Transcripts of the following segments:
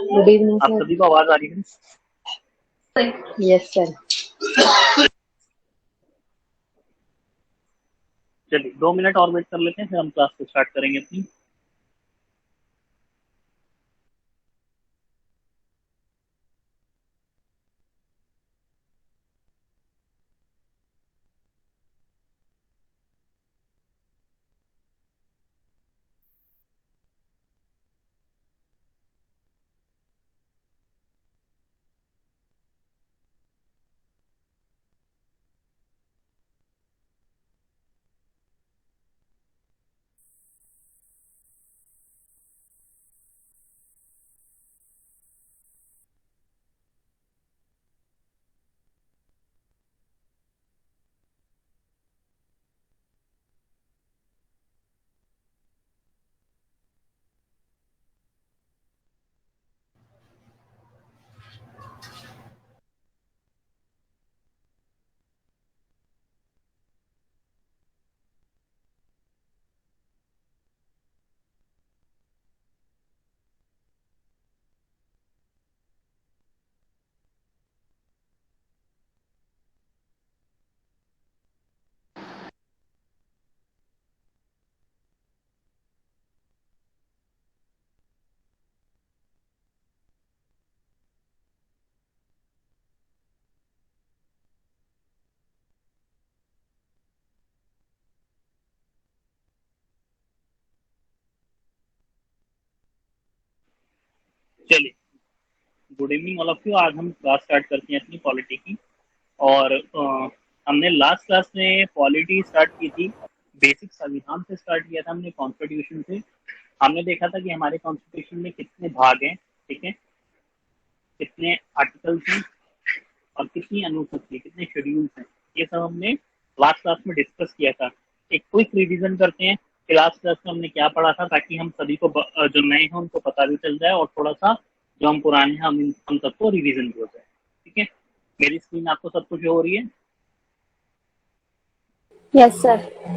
Good evening आप sir. सभी को आवाज आ रही है? Yes sir. चलिए 2 मिनट और वेट कर लेते हैं, फिर हम क्लास को स्टार्ट करेंगे अपनी। चलिए, good evening all of you. आज हम क्लास स्टार्ट करते हैं अपनी पॉलिटी की। और हमने लास्ट क्लास में पॉलिटी स्टार्ट की थी, बेसिक संविधान से स्टार्ट किया था हमने, कॉन्स्टिट्यूशन से। हमने देखा था कि हमारे कॉन्स्टिट्यूशन में कितने भाग हैं, ठीक है, कितने आर्टिकल्स हैं और कितनी अनुसूची, कितने शेड्यूल्स हैं। ये सब हमने लास्ट क्लास में डिस्कस किया था। एक क्विक रिवीजन करते हैं कि लास्ट क्लास में हमने क्या पढ़ा था, ताकि हम सभी को जो नए हैं उनको पता भी चल जाए, और थोड़ा सा जो हम पुराने हैं हम सबको रिवीजन भी हो जाए। ठीक है, मेरी स्क्रीन आपको सब कुछ हो रही है? Yes sir.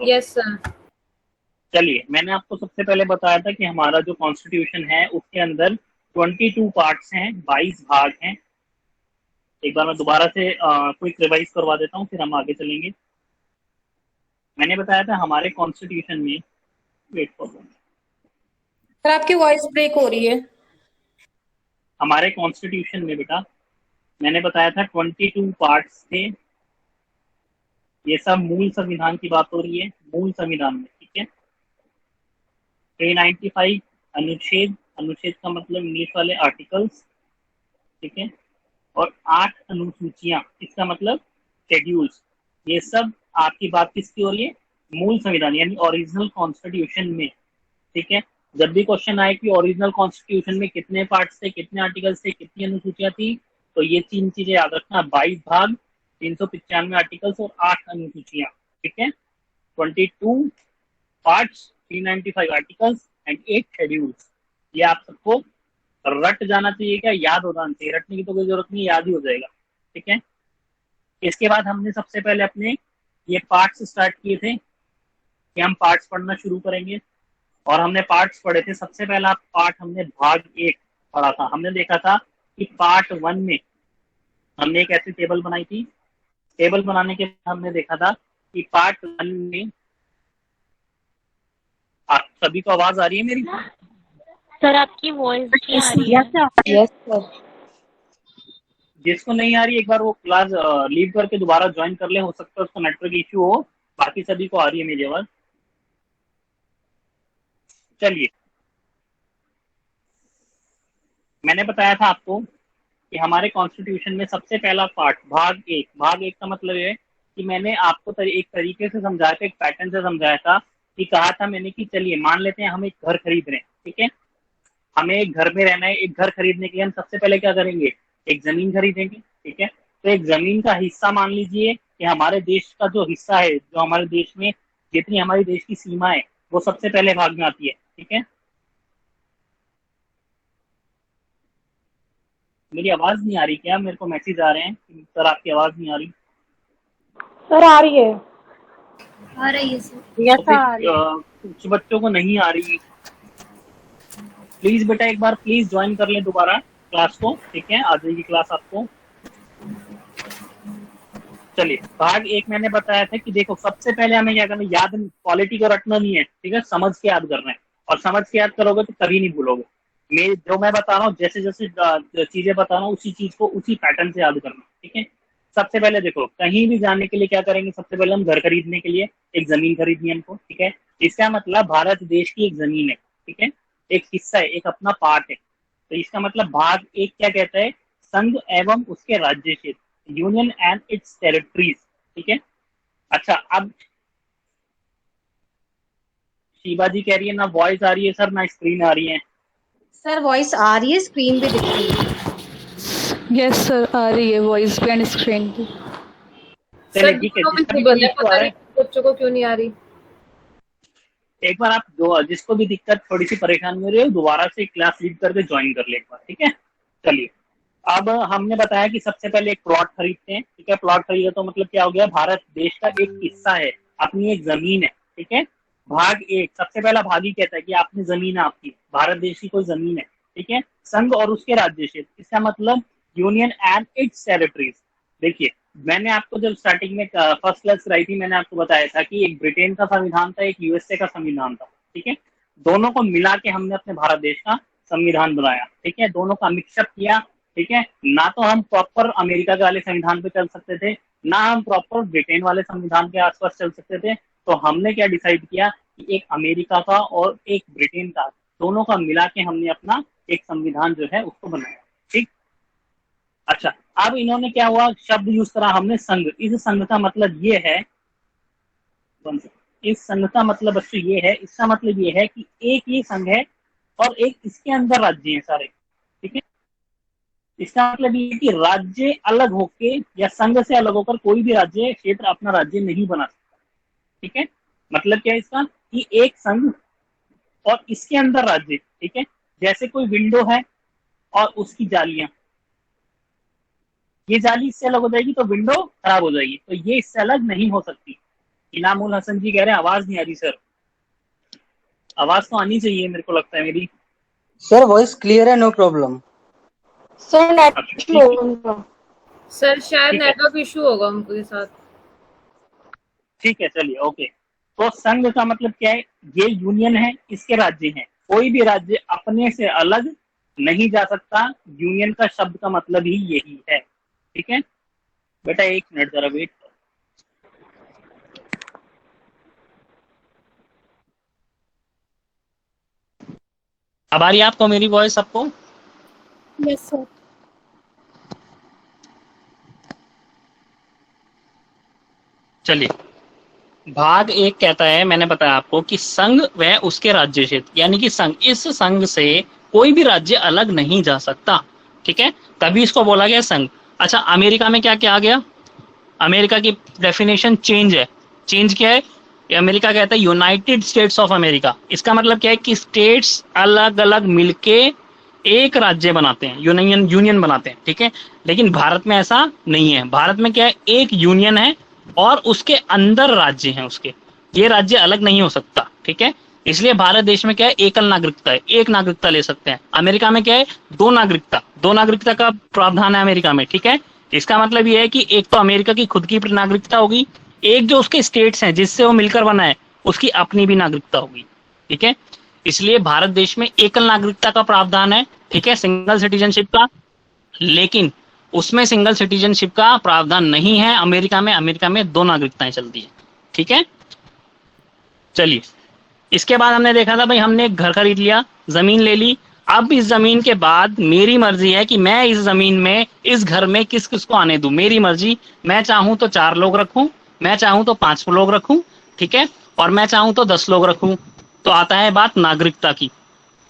Yes sir. चलिए, मैंने आपको सबसे पहले बताया था कि हमारा जो कॉन्स्टिट्यूशन है उसके अंदर 22 पार्ट्स हैं, 22 भाग हैं। एक बार मैं दोबारा से क्विक रिवाइज करवा देता हूँ, फिर हम आगे चलेंगे। मैंने बताया था हमारे कॉन्स्टिट्यूशन में, वेट फॉर, सर आपकी वॉइस ब्रेक हो रही है। हमारे कॉन्स्टिट्यूशन में बेटा मैंने बताया था 22 पार्ट्स थे। ये सब मूल संविधान की बात हो रही है, मूल संविधान में, ठीक है। 395 अनुच्छेद, अनुच्छेद का मतलब इंग्लिश वाले आर्टिकल्स, ठीक है, और 8 अनुसूचियां, इसका मतलब शेड्यूल्स। ये सब आपकी बात किसकी हो रही है? मूल संविधान यानी ओरिजिनल कॉन्स्टिट्यूशन में, ठीक है। जब भी क्वेश्चन आए कि ओरिजिनल कॉन्स्टिट्यूशन में कितने पार्ट्स थे, कितने आर्टिकल्स थे, कितनी अनुसूचियां थी, तो ये 3 चीजें याद रखना: 22 भाग, 395 आर्टिकल्स और 8 अनुसूचियां, ठीक है। 22 पार्ट्स, 395 आर्टिकल्स एंड 8 शेड्यूल्स। ये आप सबको रट जाना चाहिए, क्या याद हो जाना चाहिए? रटने की तो कोई जरूरत नहीं, याद ही हो जाएगा, ठीक है। इसके बाद हमने सबसे पहले अपने ये पार्ट्स स्टार्ट किए थे कि हम पार्ट्स पढ़ना शुरू करेंगे, और हमने पार्ट्स पढ़े थे। सबसे पहला पार्ट हमने भाग 1 पढ़ा था। हमने देखा था कि पार्ट 1 में हमने एक ऐसी टेबल बनाई थी। टेबल बनाने के बाद हमने देखा था कि पार्ट 1 में, आप सभी को आवाज आ रही है मेरी? सर आपकी वॉइस नहीं आ रही है। Yes sir. जिसको नहीं आ रही एक बार वो क्लास लीव करके दोबारा ज्वाइन कर ले, हो सकता है उसको नेटवर्क इश्यू हो। बाकी सभी को आ रही है मेरी आवाज। चलिए, मैंने बताया था आपको कि हमारे कॉन्स्टिट्यूशन में सबसे पहला पार्ट भाग 1, भाग 1 का मतलब है कि मैंने आपको एक तरीके से समझाया था, एक पैटर्न से समझाया था, कि कहा था मैंने कि चलिए मान लेते हैं हम एक घर खरीद रहे हैं, ठीक है। हमें एक घर में रहना है। एक घर खरीदने के लिए हम सबसे पहले क्या करेंगे? एक जमीन खरीदेंगे, ठीक है। तो एक जमीन का हिस्सा मान लीजिए कि हमारे देश का जो हिस्सा है, जो हमारे देश में जितनी हमारी देश की सीमा है, वो सबसे पहले भाग में आती है, ठीक है। मेरी आवाज नहीं आ रही क्या? मेरे को मैसेज आ रहे हैं कि सर आपकी आवाज नहीं आ रही। सर आ रही है। आ रही है सर। यस तो आ रही है। कुछ बच्चों को नहीं आ रही। प्लीज बेटा एक बार प्लीज ज्वाइन कर ले दोबारा क्लास को, ठीक है, आ जाएगी क्लास आपको। चलिए, भाग एक मैंने बताया था कि देखो सबसे पहले हमें क्या करना है, याद क्वालिटी को रटना नहीं है, ठीक है, समझ के याद करना है, और समझ के याद करोगे तो कभी नहीं भूलोगे। जो मैं बता रहा हूँ, जैसे जैसे चीजें बता रहा हूँ उसी चीज को उसी पैटर्न से याद करना, ठीक है। सबसे पहले देखो, कहीं भी जाने के लिए क्या करेंगे, सबसे पहले हम घर खरीदने के लिए एक जमीन खरीदनी है हमको, ठीक है। इसका मतलब भारत देश की एक जमीन है, ठीक है, एक हिस्सा है, एक अपना पार्ट है। तो इसका मतलब भाग एक क्या कहता है, संघ एवं उसके राज्य क्षेत्र, यूनियन एंड इट्स टेरिटरीज, ठीक है। अच्छा, अब शिवा जी कह रही है ना वॉइस आ रही है सर, ना स्क्रीन आ रही है। सर वॉइस आ रही है, स्क्रीन भी दिख रही है। यस सर, आ रही है वॉइस भी एंड स्क्रीन भी। चलिए ठीक है, जिसका भी issue आ रहा है, बच्चों को क्यों नहीं आ रही? एक बार आप जिसको भी दिक्कत थोड़ी सी परेशानी हो रही है दोबारा से क्लास लीड करके ज्वाइन कर ले एक बार, ठीक है। चलिए, अब हमने बताया कि सबसे पहले एक प्लॉट खरीदते हैं, ठीक है। प्लॉट खरीदे तो मतलब क्या हो गया, भारत देश का एक हिस्सा है, अपनी एक जमीन है, ठीक है। भाग एक, सबसे पहला भाग ही कहता है कि अपनी जमीन है, आपकी भारत देश की कोई जमीन है, ठीक है। संघ और उसके राज्य क्षेत्र, इसका मतलब यूनियन एंड इट्स टेरिटरीज। देखिए, मैंने आपको जब स्टार्टिंग में फर्स्ट क्लास कराई थी, मैंने आपको बताया था कि एक ब्रिटेन का संविधान था, एक यूएसए का संविधान था, ठीक है। दोनों को मिला के हमने अपने भारत देश का संविधान बनाया, ठीक है। दोनों का मिक्सअप किया, ठीक है। ना तो हम प्रॉपर अमेरिका के वाले संविधान पे चल सकते थे, ना हम प्रॉपर ब्रिटेन वाले संविधान के आसपास चल सकते थे। तो हमने क्या डिसाइड किया कि एक अमेरिका का और एक ब्रिटेन का, दोनों का मिला के हमने अपना एक संविधान जो है उसको बनाया, ठीक। अच्छा, अब इन्होंने क्या हुआ, शब्द यूज करा हमने संघ। इस संघ का मतलब ये है, इस संघ का मतलब बच्चों ये है, इसका मतलब ये है कि एक ये संघ है और एक इसके अंदर राज्य हैं सारे, ठीक है। इसका मतलब ये कि राज्य अलग होके या संघ से अलग होकर कोई भी राज्य क्षेत्र अपना राज्य नहीं बना सकता, ठीक है। मतलब क्या है इसका, कि एक संघ और इसके अंदर राज्य, ठीक है। जैसे कोई विंडो है और उसकी जालियां, ये जाली इससे अलग हो जाएगी तो विंडो खराब हो जाएगी, तो ये इससे अलग नहीं हो सकती। इनामुल हसन जी कह रहे हैं आवाज नहीं आ रही सर, आवाज तो आनी चाहिए मेरे को लगता है मेरी। सर वॉइस क्लियर है, नो प्रॉब्लम। सर नेट ठीक है। उनका सर शायद ठीक है। नेटवर्क इशू होगा उनके साथ। ठीक है, चलिए ओके। तो संघ का मतलब क्या है, ये यूनियन है, इसके राज्य हैं, कोई भी राज्य अपने से अलग नहीं जा सकता। यूनियन का शब्द का मतलब ही यही है, ठीक है। बेटा एक मिनट जरा वेट। अब आ रही है आपको मेरी वॉइस सबको? Yes sir. चलिए, भाग एक कहता है, मैंने बताया आपको कि संघ व उसके राज्य क्षेत्र, यानी कि संघ, इस संघ से कोई भी राज्य अलग नहीं जा सकता, ठीक है, तभी इसको बोला गया संघ। अच्छा, अमेरिका में क्या क्या आ गया, अमेरिका की डेफिनेशन चेंज है। चेंज क्या है, अमेरिका कहता है यूनाइटेड स्टेट्स ऑफ अमेरिका। इसका मतलब क्या है कि स्टेट्स अलग अलग मिलके एक राज्य बनाते हैं, यूनियन बनाते हैं, ठीक है। लेकिन भारत में ऐसा नहीं है। भारत में क्या है, एक यूनियन है और उसके अंदर राज्य हैं उसके, ये राज्य अलग नहीं हो सकता, ठीक है। इसलिए भारत देश में क्या है, एकल नागरिकता है, एक नागरिकता ले सकते हैं। अमेरिका में क्या है, दो नागरिकता का प्रावधान है अमेरिका में, ठीक है। इसका मतलब ये है कि एक तो अमेरिका की खुद की नागरिकता होगी, एक जो उसके स्टेट्स हैं जिससे वो मिलकर बना है उसकी अपनी भी नागरिकता होगी, ठीक है। इसलिए भारत देश में एकल नागरिकता का प्रावधान है, ठीक है, सिंगल सिटीजनशिप का। लेकिन उसमें सिंगल सिटीजनशिप का प्रावधान नहीं है अमेरिका में। अमेरिका में दो नागरिकताएं चलती है, ठीक है। चलिए, इसके बाद हमने देखा था भाई, हमने एक घर खरीद लिया, जमीन ले ली। अब इस जमीन के बाद मेरी मर्जी है कि मैं इस जमीन में, इस घर में किस किस को आने दूं, मेरी मर्जी। मैं चाहूं तो 4 लोग रखूं, मैं चाहूं तो 5 लोग रखूं, ठीक है, और मैं चाहूं तो 10 लोग रखूं। तो आता है बात नागरिकता की,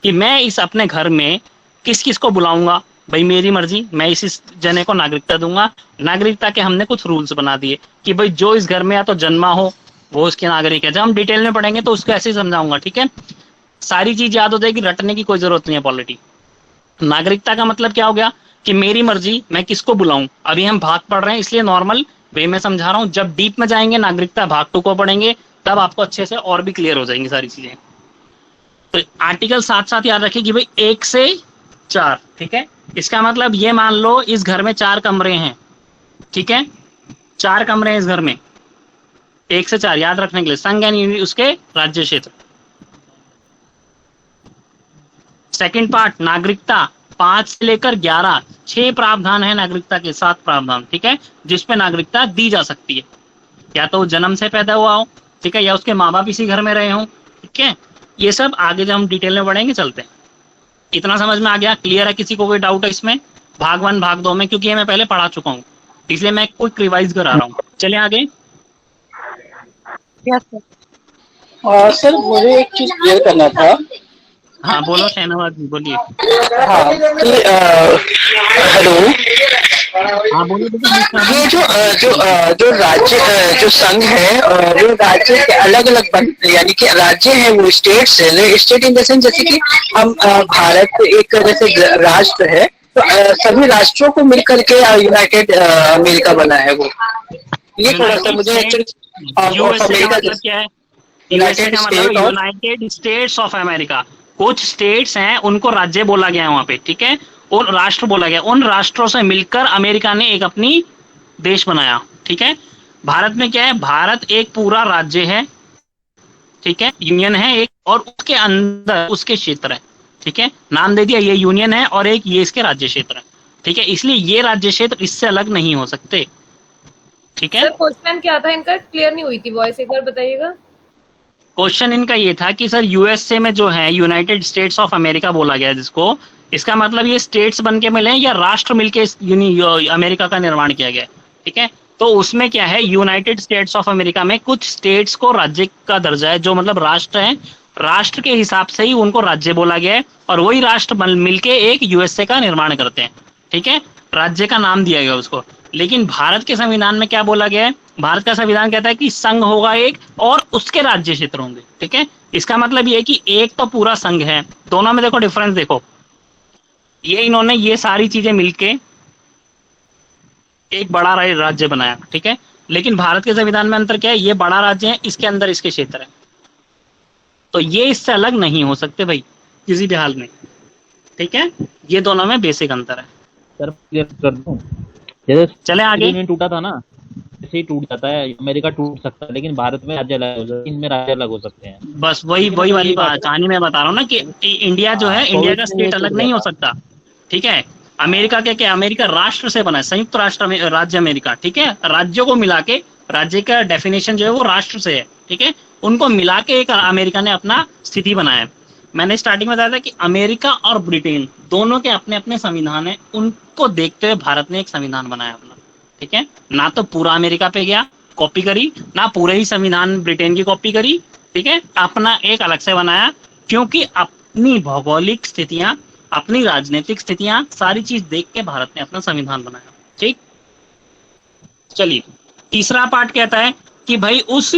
कि मैं इस अपने घर में किस किस को बुलाऊंगा। भाई मेरी मर्जी, मैं इस जने को नागरिकता दूंगा। नागरिकता के हमने कुछ रूल्स बना दिए कि भाई जो इस घर में या तो जन्मा हो वो उसके नागरिक है। जब हम डिटेल में पढ़ेंगे तो उसको ऐसे ही समझाऊंगा, ठीक है। सारी चीज याद हो जाएगी, रटने की कोई जरूरत नहीं है पॉलिटी। नागरिकता का मतलब क्या हो गया कि मेरी मर्जी, मैं किसको बुलाऊं। अभी हम भाग पढ़ रहे हैं इसलिए नॉर्मल वे में समझा रहा हूं। जब डीप में जाएंगे, नागरिकता भाग 2 को पढ़ेंगे, तब आपको अच्छे से और भी क्लियर हो जाएंगी सारी चीजें। तो आर्टिकल साथ साथ याद रखिए कि भाई 1 से 4, ठीक है। इसका मतलब ये मान लो इस घर में 4 कमरे हैं, ठीक है, 4 कमरे हैं इस घर में, 1 से 4 याद रखने के लिए। संघ यानी उसके राज्य क्षेत्र। सेकंड पार्ट नागरिकता 5 से लेकर 11, 6 प्रावधान है नागरिकता के, 7 प्रावधान, ठीक है, जिसपे नागरिकता दी जा सकती है। या तो जन्म से पैदा हुआ हो, ठीक है, या उसके माँ बाप इसी घर में रहे हों, ठीक है। ये सब आगे जब हम डिटेल में बढ़ेंगे चलते हैं। इतना समझ में आ गया? क्लियर है? किसी को कोई डाउट है इसमें भाग 1 भाग 2 में? क्योंकि ये मैं पहले पढ़ा चुका हूँ, इसलिए मैं क्विक रिवाइज करा रहा हूँ। चलिए आगे। Yes sir. सर मुझे एक चीज क्लियर करना था। हाँ बोलो शहनवाज जी, बोलिए। हाँ कि हेलो, हाँ बोलिए। ये जो राज्य जो संघ है, जो राज्य के अलग अलग यानी कि राज्य है वो स्टेट्स है। स्टेट इन द सेंस जैसे कि हम भारत एक जैसे राष्ट्र है, तो सभी राष्ट्रों को मिलकर के यूनाइटेड अमेरिका बना है वो। ये थोड़ा सा मुझे यूएसए का मतलब क्या है? यूएसए का मतलब यूनाइटेड स्टेट्स ऑफ अमेरिका। कुछ स्टेट्स हैं उनको राज्य बोला गया है वहां पे, ठीक है, और राष्ट्र बोला गया। उन राष्ट्रों से मिलकर अमेरिका ने एक अपनी देश बनाया, ठीक है। भारत में क्या है? भारत एक पूरा राज्य है, ठीक है, यूनियन है एक, और उसके अंदर उसके क्षेत्र है, ठीक है, नाम दे दिया, ये यूनियन है और एक ये इसके राज्य क्षेत्र है, ठीक है। इसलिए ये राज्य क्षेत्र इससे अलग नहीं हो सकते, ठीक है। सर क्वेश्चन क्या था इनका? क्लियर नहीं हुई थी वॉइस, एक बार बताइएगा। क्वेश्चन इनका ये था कि सर यूएसए में जो है यूनाइटेड स्टेट्स ऑफ अमेरिका बोला गया जिसको, इसका मतलब ये स्टेट्स बन के मिले या राष्ट्र मिलके अमेरिका का निर्माण किया गया, ठीक है। तो उसमें क्या है, यूनाइटेड स्टेट्स ऑफ अमेरिका में कुछ स्टेट्स को राज्य का दर्जा है, जो मतलब राष्ट्र है, राष्ट्र के हिसाब से ही उनको राज्य बोला गया है, और वही राष्ट्र मिलके एक यूएसए का निर्माण करते हैं, ठीक है, राज्य का नाम दिया गया उसको। लेकिन भारत के संविधान में क्या बोला गया है? भारत का संविधान कहता है कि संघ होगा एक और उसके राज्य क्षेत्र होंगे, ठीक है। इसका मतलब ये है कि एक तो पूरा संघ है, दोनों में देखो डिफरेंस देखो, ये इन्होंने ये सारी चीजें मिलके एक बड़ा राज्य बनाया, ठीक है। लेकिन भारत के संविधान में अंतर क्या है? ये बड़ा राज्य है, इसके अंदर इसके क्षेत्र है, तो ये इससे अलग नहीं हो सकते भाई किसी भी हाल में, ठीक है। ये दोनों में बेसिक अंतर है। सर क्लियर कर दूं, जैसे चले आगे। यूनियन टूटा था ना, ऐसे ही टूट जाता है, अमेरिका टूट सकता है, लेकिन भारत में राज्य अलग हो सकते हैं, इनमें राज्य अलग हो सकते हैं। बस वही वाली कहानी मैं बता रहा हूँ ना कि इंडिया जो है, इंडिया का स्टेट अलग नहीं हो सकता, ठीक है। अमेरिका क्या, अमेरिका राष्ट्र से बना है, संयुक्त राष्ट्र राज्य अमेरिका, ठीक है। राज्यों को मिला के, राज्य का डेफिनेशन जो है वो राष्ट्र से है, ठीक है, उनको मिला के एक अमेरिका ने अपना स्थिति बनाया है। मैंने स्टार्टिंग में बताया था कि अमेरिका और ब्रिटेन दोनों के अपने अपने संविधान है, उनको देखते हुए भारत ने एक संविधान बनाया अपना, ठीक है। ना तो पूरा अमेरिका पे गया कॉपी करी, ना पूरे ही संविधान ब्रिटेन की कॉपी करी, ठीक है, अपना एक अलग से बनाया, क्योंकि अपनी भौगोलिक स्थितियां, अपनी राजनीतिक स्थितियां, सारी चीज देख के भारत ने अपना संविधान बनाया, ठीक। चलिए तीसरा पार्ट कहता है कि भाई उस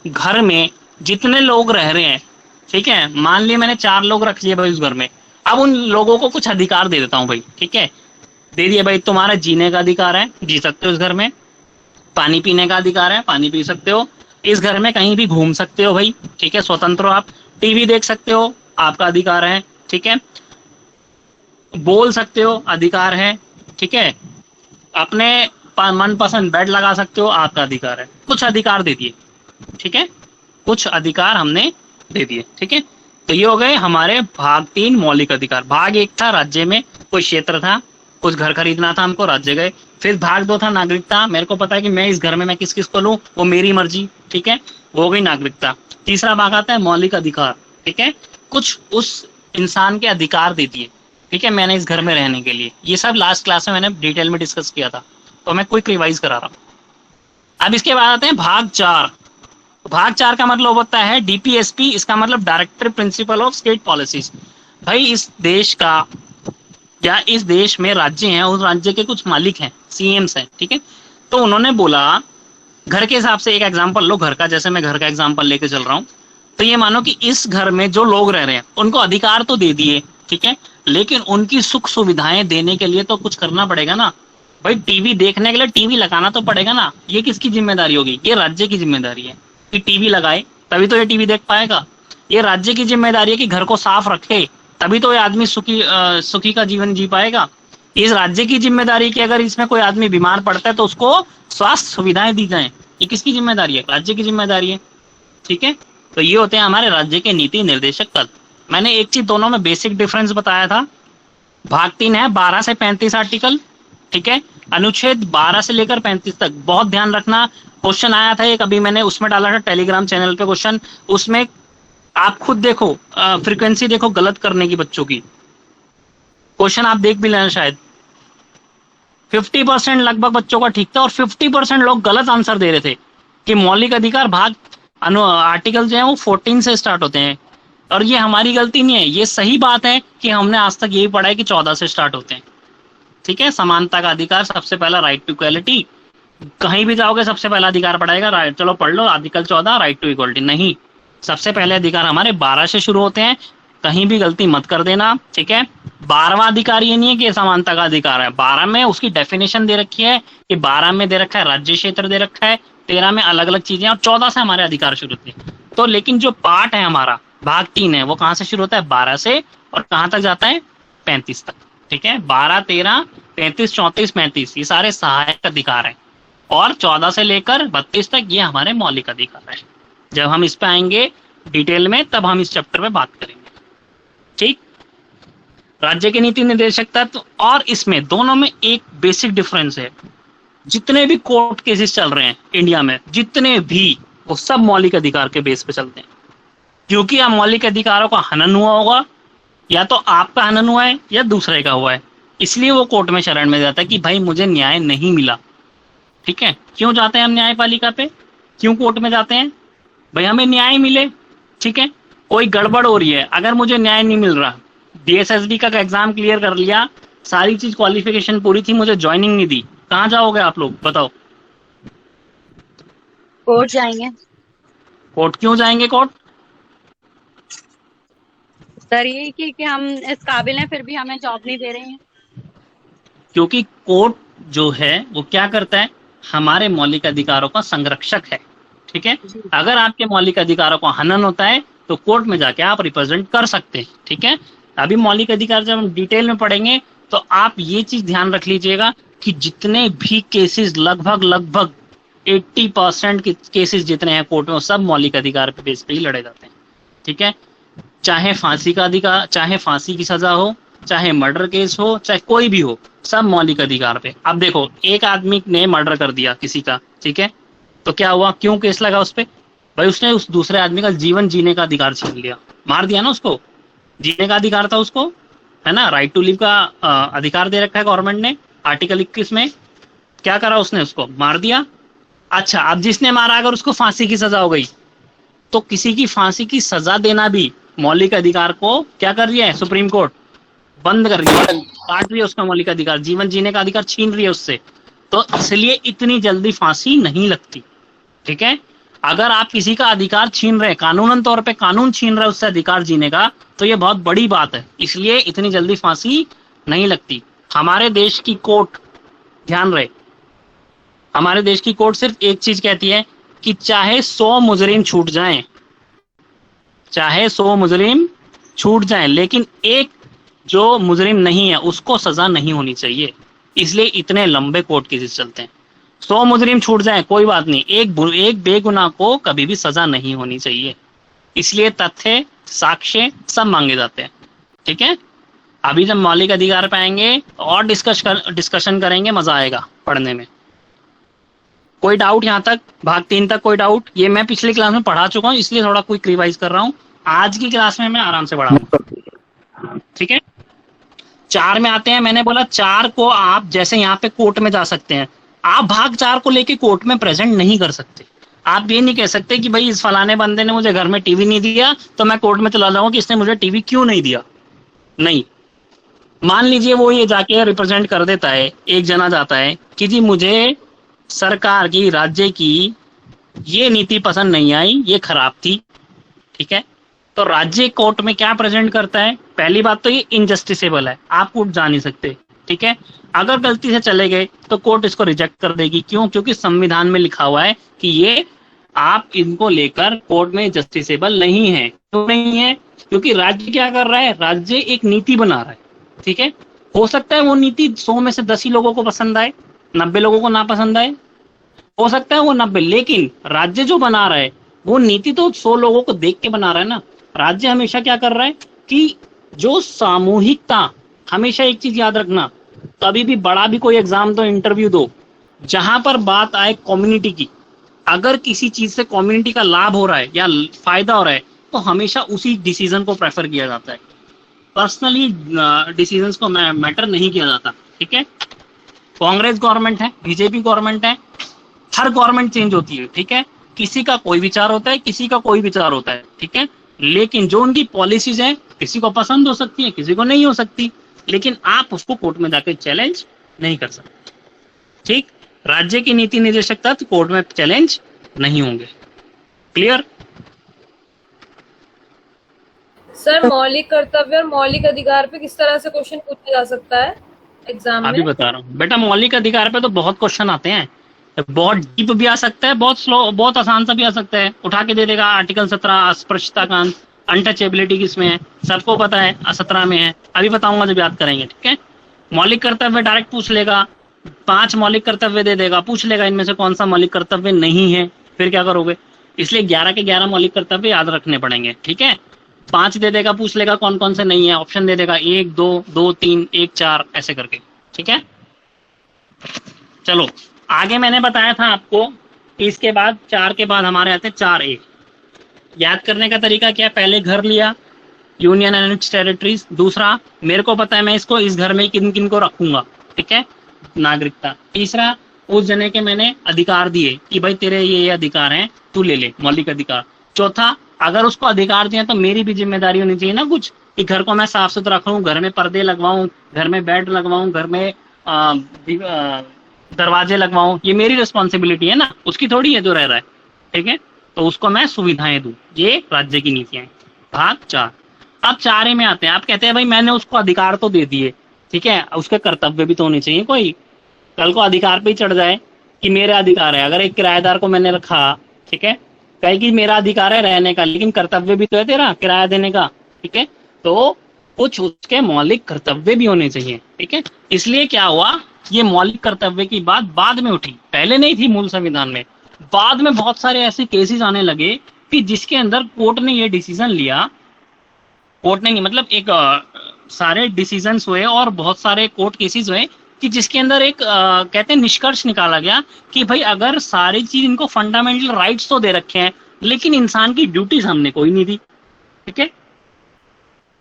घर में जितने लोग रह रहे हैं, ठीक है, मान लिया मैंने 4 लोग रख लिए भाई उस घर में, अब उन लोगों को कुछ अधिकार दे देता हूँ भाई, ठीक है, दे दिए भाई, तुम्हारा जीने का अधिकार है, जी सकते हो इस घर में, पानी पीने का अधिकार है, पानी पी सकते हो, इस घर में कहीं भी घूम सकते हो भाई, ठीक है, स्वतंत्र हो आप, टीवी देख सकते हो, आपका अधिकार है, ठीक है, बोल सकते हो, अधिकार है, ठीक है, अपने मनपसंद बेड लगा सकते हो, आपका अधिकार है। कुछ अधिकार दे दिए, ठीक है, कुछ अधिकार हमने दे दिए, ठीक है। तो ये हो गए हमारे भाग 3 मौलिक अधिकार। भाग 1 था राज्य में कोई क्षेत्र था, कुछ घर खरीदना था हमको, राज्य गए। फिर भाग 2 था नागरिकता, मेरे को पता है कि मैं इस घर में मैं किस किस को लूं, वो मेरी मर्जी, ठीक है, वो हो गई नागरिकता। तीसरा भाग आता है मौलिक अधिकार, ठीक है, कुछ उस इंसान के अधिकार दे दिए, ठीक है, मैंने इस घर में रहने के लिए। ये सब लास्ट क्लास में मैंने डिटेल में डिस्कस किया था, तो मैं क्विक रिवाइज करा रहा हूँ। अब इसके बाद आते हैं भाग 4। भाग 4 का मतलब होता है डीपीएसपी, इसका मतलब director principle of state policies. भाई इस देश का या इस देश में राज्य हैं, उस राज्य के कुछ मालिक हैं, सीएम्स हैं, ठीक है। तो उन्होंने बोला घर के हिसाब से, एक एग्जांपल लो घर का, जैसे मैं घर का एग्जांपल लेके चल रहा हूँ, तो ये मानो कि इस घर में जो लोग रह रहे हैं उनको अधिकार तो दे दिए, ठीक है, लेकिन उनकी सुख सुविधाएं देने के लिए तो कुछ करना पड़ेगा ना भाई। टीवी देखने के लिए टीवी लगाना तो पड़ेगा ना, ये किसकी जिम्मेदारी होगी? ये राज्य की जिम्मेदारी है कि टीवी लगाए, तभी तो ये टीवी देख पाएगा। ये राज्य की जिम्मेदारी है कि घर को साफ रखे, तभी तो ये आदमी सुखी का जीवन जी पाएगा। इस राज्य की जिम्मेदारी कि अगर इसमें कोई आदमी बीमार पड़ता है तो उसको स्वास्थ्य सुविधाएं दी जाएं। ये किसकी जिम्मेदारी है? राज्य की जिम्मेदारी है। ठीक है, तो ये होते हैं हमारे राज्य के नीति निर्देशक तत्व। मैंने एक चीज दोनों में बेसिक डिफरेंस बताया था। भाग 3 है 12 से 35 आर्टिकल, ठीक है, अनुच्छेद 12 से लेकर 35 तक। बहुत ध्यान रखना, क्वेश्चन आया था एक, अभी मैंने उसमें डाला था टेलीग्राम चैनल पे क्वेश्चन, उसमें आप खुद देखो, फ्रीक्वेंसी देखो गलत करने की बच्चों की। क्वेश्चन आप देख भी लेना, शायद 50% लगभग बच्चों का ठीक था और 50% लोग गलत आंसर दे रहे थे कि मौलिक अधिकार भाग आर्टिकल जो है वो 14 से स्टार्ट होते हैं। और ये हमारी गलती नहीं है, ये सही बात है कि हमने आज तक यही पढ़ा है कि 14 से स्टार्ट होते हैं। ठीक है, समानता का अधिकार सबसे पहला, राइट टू इक्वालिटी। कहीं भी जाओगे सबसे पहला अधिकार पढ़ाएगा राइट, चलो पढ़ लो आर्टिकल 14 राइट टू इक्वालिटी, नहीं, सबसे पहले अधिकार हमारे 12 से शुरू होते हैं। कहीं भी गलती मत कर देना। ठीक है, 12वां अधिकार ये नहीं है कि समानता का अधिकार है, 12 में उसकी डेफिनेशन दे रखी है कि 12 में दे रखा है राज्य क्षेत्र दे रखा है, 13 में अलग अलग चीजें, और 14 से हमारे अधिकार शुरू होते हैं। तो लेकिन जो पार्ट है हमारा भाग 3 है वो कहाँ से शुरू होता है? 12 से, और कहाँ तक जाता है? 35 तक। ठीक है, 12, 13, 33, 34, 35 ये सारे सहायक अधिकार हैं, और 14 से लेकर 32 तक ये हमारे मौलिक अधिकार है। जब हम इस पे आएंगे डिटेल में तब हम इस चैप्टर में बात करेंगे। ठीक, राज्य के नीति निर्देशक तत्व और इसमें दोनों में एक बेसिक डिफरेंस है। जितने भी कोर्ट केसेस चल रहे हैं इंडिया में, जितने भी, वो सब मौलिक अधिकार के बेस पे चलते हैं। क्योंकि आप मौलिक अधिकारों का हनन हुआ होगा, या तो आपका हनन हुआ है या दूसरे का हुआ है, इसलिए वो कोर्ट में शरण में जाता है कि भाई मुझे न्याय नहीं मिला। ठीक है, क्यों जाते हैं हम न्यायपालिका पे, क्यों कोर्ट में जाते हैं? भाई हमें न्याय मिले। ठीक है, कोई गड़बड़ हो रही है, अगर मुझे न्याय नहीं मिल रहा, DSSB का एग्जाम क्लियर कर लिया, सारी चीज क्वालिफिकेशन पूरी थी, मुझे ज्वाइनिंग नहीं दी, कहाँ जाओगे आप लोग बताओ? कोर्ट जाएंगे। कोर्ट क्यों जाएंगे? कोर्ट सर ये कि हम इस काबिल हैं फिर भी हमें जॉब नहीं दे रहे हैं। क्योंकि कोर्ट जो है वो क्या करता है? हमारे मौलिक अधिकारों का संरक्षक है। ठीक है, अगर आपके मौलिक अधिकारों का हनन होता है तो कोर्ट में जाके आप रिप्रेजेंट कर सकते हैं। ठीक है, अभी मौलिक अधिकार जब हम डिटेल में पढ़ेंगे तो आप ये चीज ध्यान रख लीजिएगा कि जितने भी केसेस, लगभग 80% के केसेस जितने हैं कोर्ट में, सब मौलिक अधिकार पे बेस पे ही लड़े जाते हैं। ठीक है, चाहे फांसी का अधिकार, चाहे फांसी की सजा हो, चाहे मर्डर केस हो, चाहे कोई भी हो, सब मौलिक अधिकार पे। अब देखो, एक आदमी ने मर्डर कर दिया किसी का, ठीक है, तो क्या हुआ? क्यों केस लगा उस पर? भाई उसने उस दूसरे आदमी का जीवन जीने का अधिकार छीन लिया, मार दिया ना उसको। जीने का अधिकार था उसको, है ना, राइट टू लिव का अधिकार दे रखा है गवर्नमेंट ने आर्टिकल 21 में। क्या करा उसने? उसको मार दिया। अच्छा, अब जिसने मारा अगर उसको फांसी की सजा हो गई, तो किसी की फांसी की सजा देना भी मौलिक अधिकार को क्या कर रही है? सुप्रीम कोर्ट बंद कर रही है, काट रही है उसका मौलिक अधिकार, जीवन जीने का अधिकार छीन रही है उससे। तो इसलिए इतनी जल्दी फांसी नहीं लगती। ठीक है, अगर आप किसी का अधिकार छीन रहे, कानूनन तौर पे कानून छीन रहे उससे अधिकार जीने का, तो ये बहुत बड़ी बात है, इसलिए इतनी जल्दी फांसी नहीं लगती। हमारे देश की कोर्ट, ध्यान रहे, हमारे देश की कोर्ट सिर्फ एक चीज कहती है कि चाहे 100 मुजरिम छूट जाएं, चाहे 100 मुजरिम छूट जाएं, लेकिन एक जो मुजरिम नहीं है उसको सजा नहीं होनी चाहिए। इसलिए इतने लंबे कोर्ट केसेस चलते हैं। 100 मुजरिम छूट जाए कोई बात नहीं, एक बेगुनाह को कभी भी सजा नहीं होनी चाहिए। इसलिए तथ्य, साक्ष्य सब मांगे जाते हैं। ठीक है, अभी जब मौलिक अधिकार पे आएंगे और डिस्कशन करेंगे, मजा आएगा पढ़ने में। कोई डाउट यहाँ तक? भाग 3 तक कोई डाउट? ये मैं पिछली क्लास में पढ़ा चुका हूँ, इसलिए थोड़ा क्विक रिवाइज कर रहा हूँ। आज की क्लास में मैं आराम से पढ़ाऊंगा। ठीक है, 4 में आते हैं। मैंने बोला 4 को आप जैसे यहाँ पे कोर्ट में जा सकते हैं, आप भाग 4 को लेके कोर्ट में प्रेजेंट नहीं कर सकते। आप ये नहीं कह सकते कि भाई इस फलाने बंदे ने मुझे घर में टीवी नहीं दिया तो मैं कोर्ट में चला जाऊंगा कि इसने मुझे टीवी क्यों नहीं दिया। नहीं, मान लीजिए वो ये जाके रिप्रेजेंट कर देता है, एक जना जाता है कि जी मुझे सरकार की, राज्य की ये नीति पसंद नहीं आई, ये खराब थी। ठीक है, तो राज्य कोर्ट में क्या प्रेजेंट करता है? पहली बात तो ये इनजस्टिसेबल है, आप कोर्ट जा नहीं सकते। ठीक है, अगर गलती से चले गए तो कोर्ट इसको रिजेक्ट कर देगी। क्यों? क्योंकि संविधान में लिखा हुआ है कि ये आप इनको लेकर कोर्ट में जस्टिसेबल नहीं है। क्यों नहीं है? क्योंकि राज्य क्या कर रहा है, राज्य एक नीति बना रहा है, ठीक है। हो सकता है वो नीति 100 में से 10 ही लोगों को पसंद आए, 90 लोगों को ना पसंद आए, हो सकता है वो 90, लेकिन राज्य जो बना रहा है वो नीति तो 100 लोगों को देख के बना रहा है ना। राज्य हमेशा क्या कर रहा है कि जो सामूहिकता, हमेशा एक चीज याद रखना, कभी भी बड़ा भी कोई एग्जाम दो, इंटरव्यू दो, जहां पर बात आए कम्युनिटी की, अगर किसी चीज से कम्युनिटी का लाभ हो रहा है या फायदा हो रहा है तो हमेशा उसी डिसीजन को प्रेफर किया जाता है। पर्सनली डिसीजंस को मैटर नहीं किया जाता, ठीक है। कांग्रेस गवर्नमेंट है, बीजेपी गवर्नमेंट है, हर गवर्नमेंट चेंज होती है, ठीक है। किसी का कोई विचार होता है, किसी का कोई विचार होता है, ठीक है। लेकिन जो उनकी पॉलिसीज है किसी को पसंद हो सकती है, किसी को नहीं हो सकती, लेकिन आप उसको कोर्ट में जाकर चैलेंज नहीं कर सकते, ठीक। राज्य की नीति निर्देशक तत्व कोर्ट में चैलेंज नहीं होंगे। क्लियर? सर मौलिक कर्तव्य और मौलिक अधिकार पे किस तरह से क्वेश्चन पूछा जा सकता है एग्जाम अभी में? बता रहा हूँ बेटा, मौलिक अधिकार पे तो बहुत क्वेश्चन आते हैं, बहुत डीप भी आ सकता है, बहुत स्लो, बहुत आसान सा भी आ सकता है। उठा के दे देगा आर्टिकल 17 अस्पृश्यता कांड, अनटचेबिलिटी किसमें है, सबको पता है 17 में है, अभी बताऊंगा जब याद करेंगे, ठीक है। मौलिक कर्तव्य डायरेक्ट पूछ लेगा, 5 मौलिक कर्तव्य दे देगा, पूछ लेगा इनमें से कौन सा मौलिक कर्तव्य नहीं है, फिर क्या करोगे? इसलिए 11 के 11 मौलिक कर्तव्य याद रखने पड़ेंगे, ठीक है। 5 दे देगा, पूछ लेगा कौन कौन से नहीं है, ऑप्शन दे देगा 1 2 2 3 1 4 ऐसे करके, ठीक है। चलो आगे मैंने बताया था आपको, इसके बाद 4 के बाद हमारे आते हैं 4A। याद करने का तरीका क्या? पहले घर लिया, यूनियन एंड इट्स टेरिटरीज। दूसरा, मेरे को पता है मैं इसको इस घर में किन किन को रखूंगा, ठीक है, नागरिकता। तीसरा, उस जने के मैंने अधिकार दिए कि भाई तेरे ये अधिकार हैं, तू ले ले, मौलिक अधिकार। चौथा, अगर उसको अधिकार दिया तो मेरी भी जिम्मेदारी होनी चाहिए ना कुछ, कि घर को मैं साफ सुथरा रखूं, घर में पर्दे लगवाऊं, घर में बेड लगवाऊं, घर में दरवाजे लगवाऊं, ये मेरी रिस्पॉन्सिबिलिटी है ना, उसकी थोड़ी है जो रह रहा है, ठीक है। तो उसको मैं सुविधाएं दूं, ये राज्य की नीतियां हैं। भाग 4। अब 4A में आते हैं। आप कहते हैं भाई मैंने उसको अधिकार तो दे दिए, ठीक है, उसके कर्तव्य भी तो होने चाहिए। कोई कल को अधिकार पे ही चढ़ जाए कि मेरा अधिकार है, अगर एक किराएदार को मैंने रखा, ठीक है, कहे कि मेरा अधिकार है रहने का, लेकिन कर्तव्य भी तो है तेरा किराया देने का, ठीक है, तो कुछ उसके मौलिक कर्तव्य भी होने चाहिए, ठीक है। इसलिए क्या हुआ, ये मौलिक कर्तव्य की बात बाद में उठी, पहले नहीं थी मूल संविधान में। बाद में बहुत सारे ऐसे केसेस आने लगे कि जिसके अंदर कोर्ट ने ये डिसीजन लिया, कोर्ट ने नहीं मतलब एक सारे डिसीजंस हुए और बहुत सारे कोर्ट केसेस हुए कि जिसके अंदर एक कहते हैं निष्कर्ष निकाला गया कि भाई अगर सारी चीज इनको फंडामेंटल राइट्स तो दे रखे हैं, लेकिन इंसान की ड्यूटीज हमने कोई नहीं दी, ठीक है,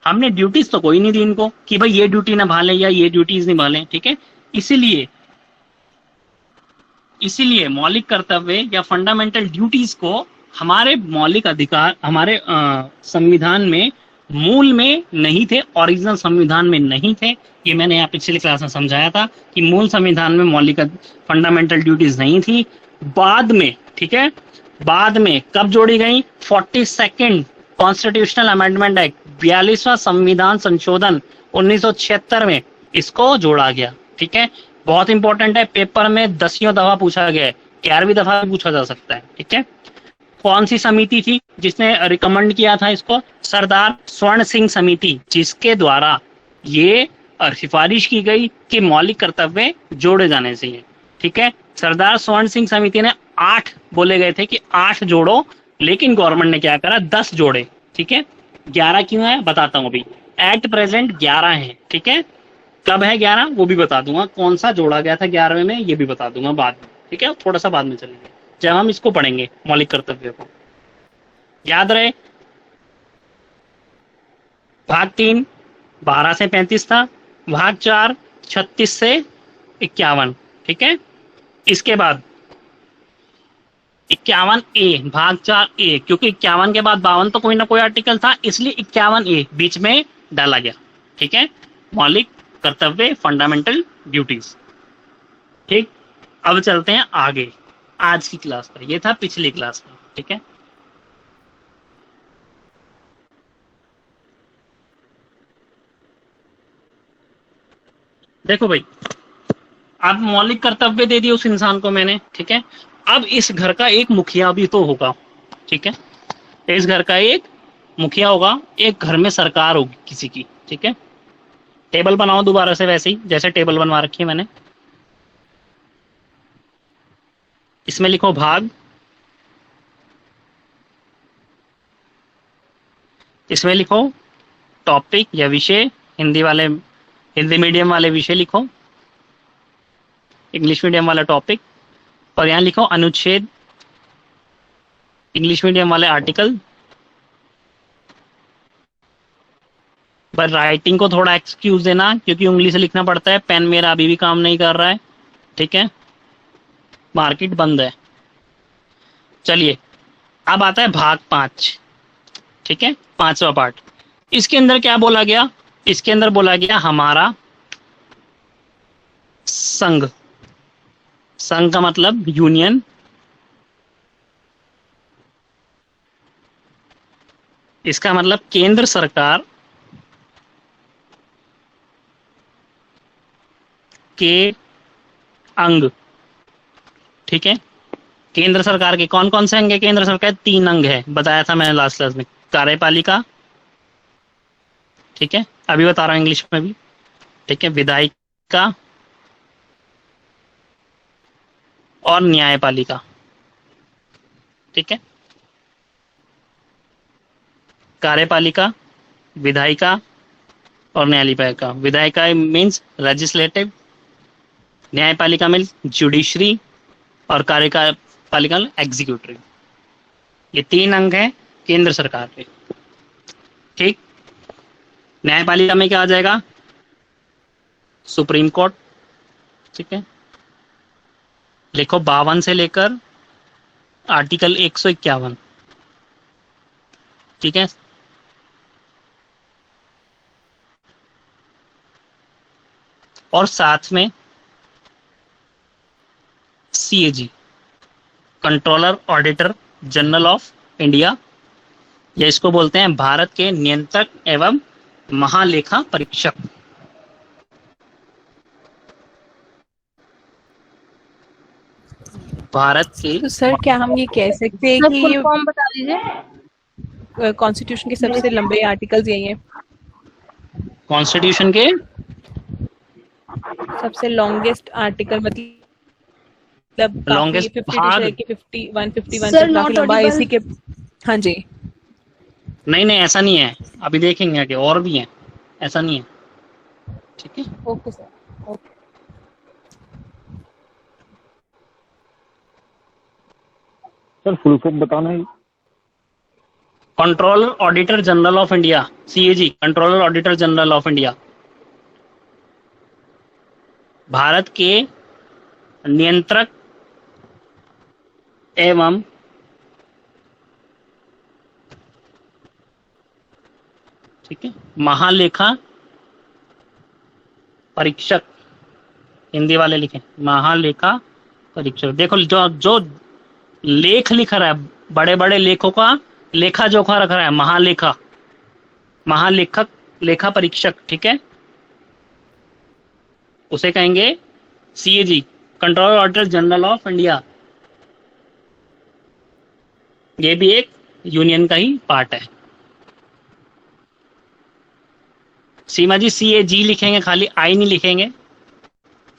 हमने ड्यूटीज तो कोई नहीं दी इनको कि भाई ये ड्यूटी निभा लें या ये ड्यूटीज निभा लें, ठीक है। इसीलिए मौलिक कर्तव्य या फंडामेंटल ड्यूटीज को हमारे मौलिक अधिकार हमारे संविधान में मूल में नहीं थे, ओरिजिनल संविधान में नहीं थे। ये मैंने यहाँ पिछली क्लास में समझाया था कि मूल संविधान में मौलिक फंडामेंटल ड्यूटीज नहीं थी। बाद में, ठीक है, बाद में कब जोड़ी गई? 42nd कॉन्स्टिट्यूशनल अमेंडमेंट एक्ट, 42वां संविधान संशोधन 1976 में इसको जोड़ा गया, ठीक है। बहुत इंपॉर्टेंट है, पेपर में 10वीं दफा पूछा गया है, 11वीं दफा भी पूछा जा सकता है, ठीक है। कौन सी समिति थी जिसने रिकमेंड किया था इसको? सरदार स्वर्ण सिंह समिति, जिसके द्वारा ये सिफारिश की गई कि मौलिक कर्तव्य जोड़े जाने चाहिए, ठीक है। सरदार स्वर्ण सिंह समिति ने 8 बोले गए थे कि 8 जोड़ो, लेकिन गवर्नमेंट ने क्या करा? 10 जोड़े, ठीक है। 11 क्यों है बताता हूँ अभी। एट प्रेजेंट 11 है, ठीक है। कब है 11 वो भी बता दूंगा, कौन सा जोड़ा गया था 11वें में ये भी बता दूंगा बाद में, ठीक है। थोड़ा सा बाद में चलेंगे जब हम इसको पढ़ेंगे मौलिक कर्तव्य को, याद रहे। भाग 3 12 से 35 था, भाग 4 36 से 51, ठीक है। इसके बाद 51A, भाग 4A, क्योंकि 51 के बाद 52 तो कोई ना कोई आर्टिकल था, इसलिए 51A बीच में डाला गया, ठीक है। मौलिक कर्तव्य, फंडामेंटल ड्यूटीज, ठीक। अब चलते हैं आगे आज की क्लास पर, ये था पिछली क्लास में, ठीक है। देखो भाई, अब मौलिक कर्तव्य दे दिए उस इंसान को मैंने, ठीक है। अब इस घर का एक मुखिया भी तो होगा, ठीक है, इस घर का एक मुखिया होगा, एक घर में सरकार होगी किसी की, ठीक है। टेबल बनाओ दोबारा से वैसे ही जैसे टेबल बनवा रखी है मैंने। इसमें लिखो भाग, इसमें लिखो टॉपिक या विषय, हिंदी मीडियम वाले विषय लिखो, इंग्लिश मीडियम वाला टॉपिक, और यहाँ लिखो अनुच्छेद, इंग्लिश मीडियम वाले आर्टिकल। पर राइटिंग को थोड़ा एक्सक्यूज देना क्योंकि उंगली से लिखना पड़ता है, पेन मेरा अभी भी काम नहीं कर रहा है, ठीक है, मार्केट बंद है। चलिए अब आता है भाग 5, ठीक है, 5वां पार्ट। इसके अंदर क्या बोला गया? इसके अंदर बोला गया हमारा संघ, संघ का मतलब यूनियन, इसका मतलब केंद्र सरकार के अंग, ठीक है। केंद्र सरकार के कौन कौन से अंग है? केंद्र सरकार 3 अंग है, बताया था मैंने लास्ट क्लास में, कार्यपालिका, ठीक है, अभी बता रहा हूं इंग्लिश में भी, ठीक है, विधायिका और न्यायपालिका, ठीक है। कार्यपालिका, विधायिका और न्यायपालिका। विधायिका मीन्स लेजिस्लेटिव, न्यायपालिका मीन्स जुडिशरी और कार्यपालिका एग्जीक्यूटिव। ये 3 अंग हैं केंद्र सरकार के, ठीक। न्यायपालिका में क्या आ जाएगा? सुप्रीम कोर्ट, ठीक है, लिखो 52 से लेकर आर्टिकल 151, ठीक है। और साथ में CAG, controller auditor general of India, या इसको बोलते हैं भारत के नियंत्रक एवं महालेखा परीक्षक। भारत के तो सर क्या हम ये कह सकते हैं कि फुल फॉर्म बता दीजिए। कॉन्स्टिट्यूशन के सबसे लंबे आर्टिकल्स यही हैं? कॉन्स्टिट्यूशन के सबसे लॉन्गेस्ट आर्टिकल मतलब लॉन्गेस्ट 50 भाग, से लेके 50 151 Sir, तक काफी not लंबा है audible. इसी के। हाँ जी, नहीं ऐसा नहीं है, अभी देखेंगे आगे और भी हैं, ऐसा नहीं है, ठीक है। Okay sir, okay. Sir full form बताना है। Controller auditor general of India, CAG, controller auditor general of India, Bharat के नियंत्रक एवं ठीक है महालेखा परीक्षक, हिंदी वाले लिखे महालेखा परीक्षक। देखो जो लेख लिख रहा है, बड़े बड़े लेखों का लेखा जोखा रख रहा है, महालेखा, महालेखक, लेखा परीक्षक, ठीक है, उसे कहेंगे CAG, controller auditor general of India. ये भी एक यूनियन का ही पार्ट है। सीमा जी CAG लिखेंगे, खाली आई नहीं लिखेंगे,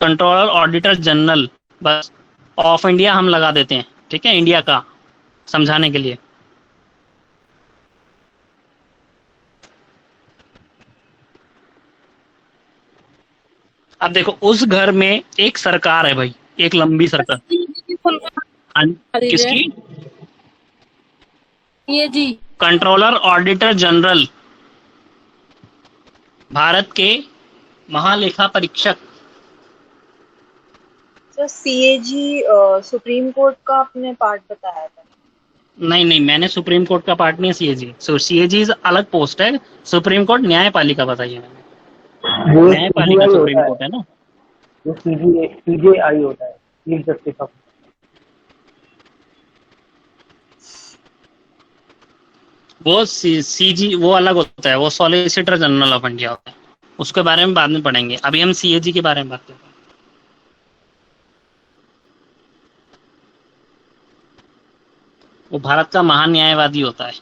कंट्रोलर ऑडिटर जनरल, बस ऑफ इंडिया हम लगा देते हैं, ठीक है, इंडिया का समझाने के लिए। अब देखो उस घर में एक सरकार है भाई, एक लंबी सरकार, किसकी? CAG, controller auditor general, Bharat के महालेखा परीक्षक। सर CAG सुप्रीम कोर्ट का आपने पार्ट बताया था। नहीं मैंने सुप्रीम कोर्ट का पार्ट नहीं है CAG। CAG अलग पोस्ट है, सुप्रीम कोर्ट न्यायपालिका बताइए मैंने, न्यायपालिका सुप्रीम कोर्ट है ना। जो CJI होता है, चीफ जस्टिस ऑफ। वो CG वो अलग होता है, वो सॉलिसिटर जनरल ऑफ इंडिया होता है, उसके बारे में बाद में पढ़ेंगे, अभी हम CAG के बारे में बात करते हैं। वो भारत का महान्यायवादी होता है।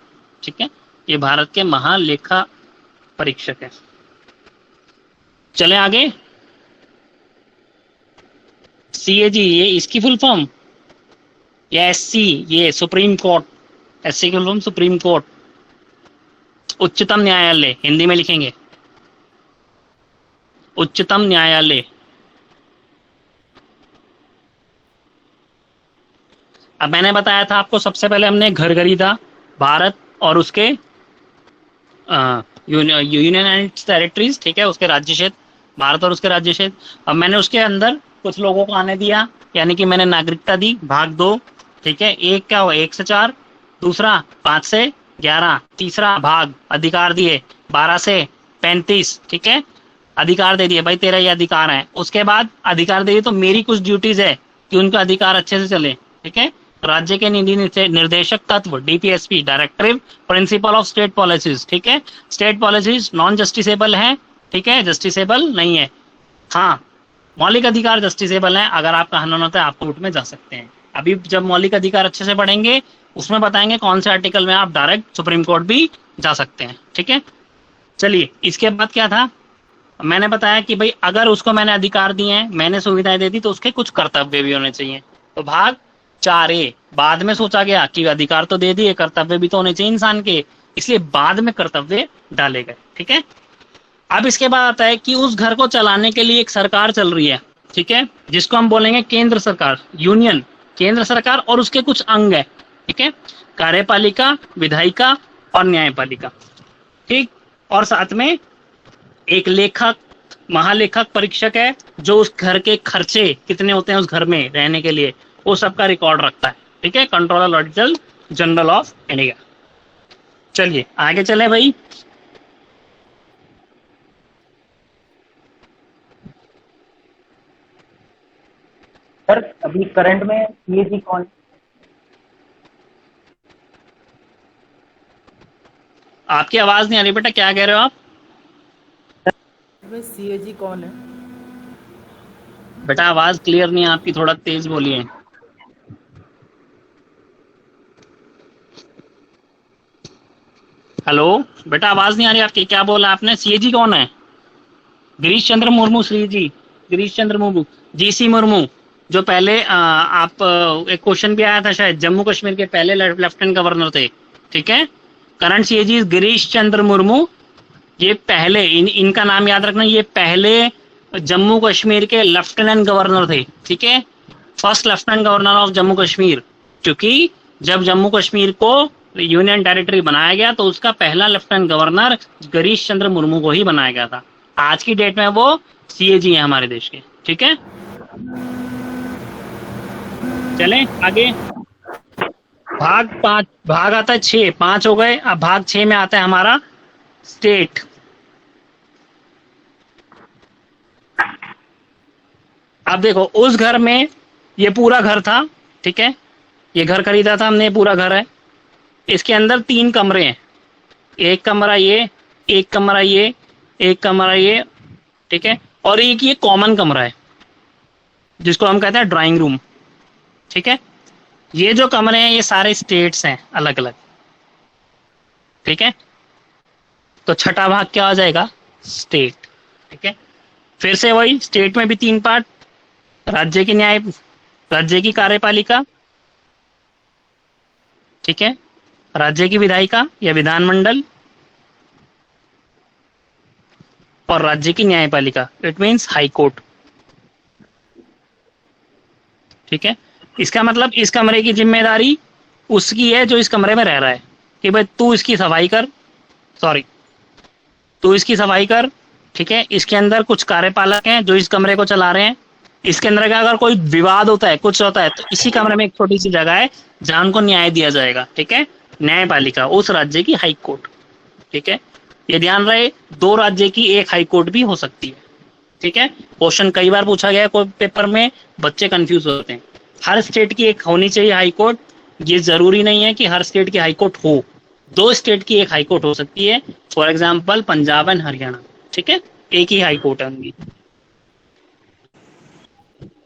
ठीक है, ये भारत के महालेखा परीक्षक है। चले आगे। सीएजी ये इसकी फुल फॉर्म, या एससी ये सुप्रीम कोर्ट, एससी की फुल फॉर्म सुप्रीम कोर्ट, उच्चतम न्यायालय हिंदी में लिखेंगे, उच्चतम न्यायालय। अब मैंने बताया था आपको, सबसे पहले हमने घर खरीदा भारत और उसके यूनियन टेरिटरीज, ठीक है, उसके राज्य क्षेत्र, भारत और उसके राज्य क्षेत्र। अब मैंने उसके अंदर कुछ लोगों को आने दिया, यानी कि मैंने नागरिकता दी, भाग 2, ठीक है। एक क्या हुआ, 1 से 4, दूसरा 5 से 11, तीसरा भाग अधिकार दिए 12 से 35, ठीक है, अधिकार दे दिए भाई तेरा ये अधिकार है। उसके बाद अधिकार दे दिए तो मेरी कुछ ड्यूटीज है कि उनका अधिकार अच्छे से चले, ठीक है। राज्य के निधि निर्देशक तत्व, DPSP, directive principle of state policies, ठीक है। स्टेट पॉलिसीज नॉन जस्टिसेबल है, ठीक है, जस्टिसेबल नहीं है। हाँ, मौलिक अधिकार जस्टिसेबल है, अगर आपका हनन होता है आप कोर्ट में जा सकते हैं। अभी जब मौलिक अधिकार अच्छे से पढ़ेंगे उसमें बताएंगे कौन से आर्टिकल में आप डायरेक्ट सुप्रीम कोर्ट भी जा सकते हैं, ठीक है। चलिए, इसके बाद क्या था, मैंने बताया कि भाई अगर उसको मैंने अधिकार दिए हैं, मैंने सुविधाएं दे दी, तो उसके कुछ कर्तव्य भी होने चाहिए। तो भाग 4A बाद में सोचा गया कि अधिकार तो दे दिए, कर्तव्य भी तो होने चाहिए इंसान के, इसलिए बाद में कर्तव्य डाले गए, ठीक है। अब इसके बाद आता है कि उस घर को चलाने के लिए एक सरकार चल रही है, ठीक है, जिसको हम बोलेंगे केंद्र सरकार, यूनियन, केंद्र सरकार और उसके कुछ अंग है, ठीक है, कार्यपालिका, विधायिका और न्यायपालिका, ठीक। और साथ में एक लेखक, महालेखक परीक्षक है जो उस घर के खर्चे कितने होते हैं उस घर में रहने के लिए, वो सबका रिकॉर्ड रखता है, ठीक है, controller auditor general of India. चलिए आगे चले भाई। सर अभी करंट में सीएजी कौन? आपकी आवाज नहीं आ रही बेटा, क्या कह रहे हो आप? सीएजी कौन है? बेटा आवाज क्लियर नहीं है आपकी, थोड़ा तेज बोलिए। हेलो बेटा, आवाज नहीं आ रही आपकी, क्या बोला आपने? सीएजी कौन है? गिरीश चंद्र मुर्मू, श्री जी गिरीश चंद्र मुर्मू, जीसी मुर्मू, जो पहले आप एक क्वेश्चन भी आया था शायद, जम्मू कश्मीर के पहले लेफ्टिनेंट गवर्नर थे, ठीक है। करंट सीएजी गिरीश चंद्र मुर्मू, ये पहले इनका नाम याद रखना, ये पहले जम्मू कश्मीर के लेफ्टिनेंट गवर्नर थे, ठीक है, first lieutenant governor of Jammu Kashmir. क्योंकि जब जम्मू कश्मीर को यूनियन टेरिटरी बनाया गया तो उसका पहला लेफ्टिनेंट गवर्नर गिरीश चंद्र मुर्मू को ही बनाया गया था। आज की डेट में वो सीएजी है हमारे देश के, ठीक है। चलें आगे। भाग 5, भाग आता है 6, 5 हो गए। अब भाग 6 में आता है हमारा स्टेट। अब देखो, उस घर में ये पूरा घर था, ठीक है, ये घर खरीदा था हमने, पूरा घर है, इसके अंदर 3 कमरे हैं, एक कमरा ये, एक कमरा ये, एक कमरा ये, ठीक है, और एक ये कॉमन कमरा है जिसको हम कहते हैं ड्राइंग रूम, ठीक है। ये जो कमरे हैं ये सारे स्टेट्स हैं अलग अलग, ठीक है। तो छठा भाग क्या आ जाएगा? स्टेट, ठीक है। फिर से वही, स्टेट में भी 3 पार्ट, राज्य की न्याय, राज्य की कार्यपालिका, ठीक है, राज्य की विधायिका या विधानमंडल, और राज्य की न्यायपालिका, इट मीन्स हाई कोर्ट, ठीक है। इसका मतलब इस कमरे की जिम्मेदारी उसकी है जो इस कमरे में रह रहा है, कि भाई तू इसकी सफाई कर, तू इसकी सफाई कर, ठीक है। इसके अंदर कुछ कार्यपालक हैं जो इस कमरे को चला रहे हैं। इसके अंदर का अगर कोई विवाद होता है, कुछ होता है, तो इसी कमरे में एक छोटी सी जगह है जहां उनको न्याय दिया जाएगा, ठीक है। न्यायपालिका उस राज्य की हाई कोर्ट, ठीक है। ये ध्यान रहे, 2 राज्य की एक हाई कोर्ट भी हो सकती है, ठीक है। क्वेश्चन कई बार पूछा गया है कोई पेपर में, बच्चे कंफ्यूज होते हैं। हर स्टेट की एक होनी चाहिए हाई कोर्ट, ये जरूरी नहीं है कि हर स्टेट की हाई कोर्ट हो, 2 स्टेट की एक हाई कोर्ट हो सकती है, for example Punjab and Haryana, ठीक है, एक ही हाई कोर्ट है उनकी।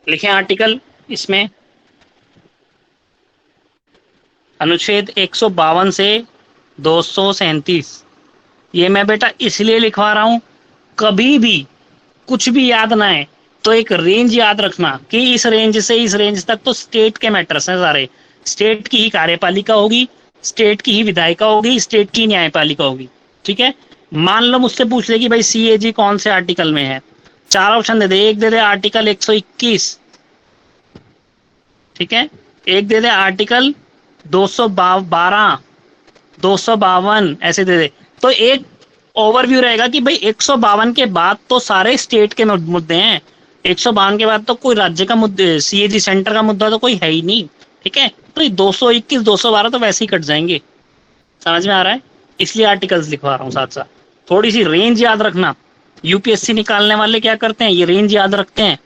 लिखें आर्टिकल इसमें, अनुच्छेद 152 से 237। ये मैं बेटा इसलिए लिखवा रहा हूँ, कभी भी कुछ भी याद ना है तो एक रेंज याद रखना कि इस रेंज से इस रेंज तक तो स्टेट के मैटर्स हैं सारे। स्टेट की ही कार्यपालिका होगी, स्टेट की ही विधायिका होगी, स्टेट की न्यायपालिका होगी। ठीक है, मान लो मुझसे पूछ ले कि भाई सीएजी कौन से आर्टिकल में है, 4 ऑप्शन दे दे। एक दे दे आर्टिकल 121, ठीक है, एक दे दे आर्टिकल 212, 252, ऐसे दे दे। तो एक ओवरव्यू रहेगा कि भाई 152 के बाद तो सारे स्टेट के मुद्दे हैं, 152 के बाद तो कोई राज्य का मुद्दे, सीएजी सेंटर का मुद्दा तो कोई है ही नहीं। ठीक है, तो ये 221, 212 तो वैसे ही कट जाएंगे। समझ में आ रहा है? इसलिए आर्टिकल्स लिखवा रहा हूँ साथ साथ। थोड़ी सी रेंज याद रखना, यूपीएससी निकालने वाले क्या करते हैं, ये रेंज याद रखते हैं।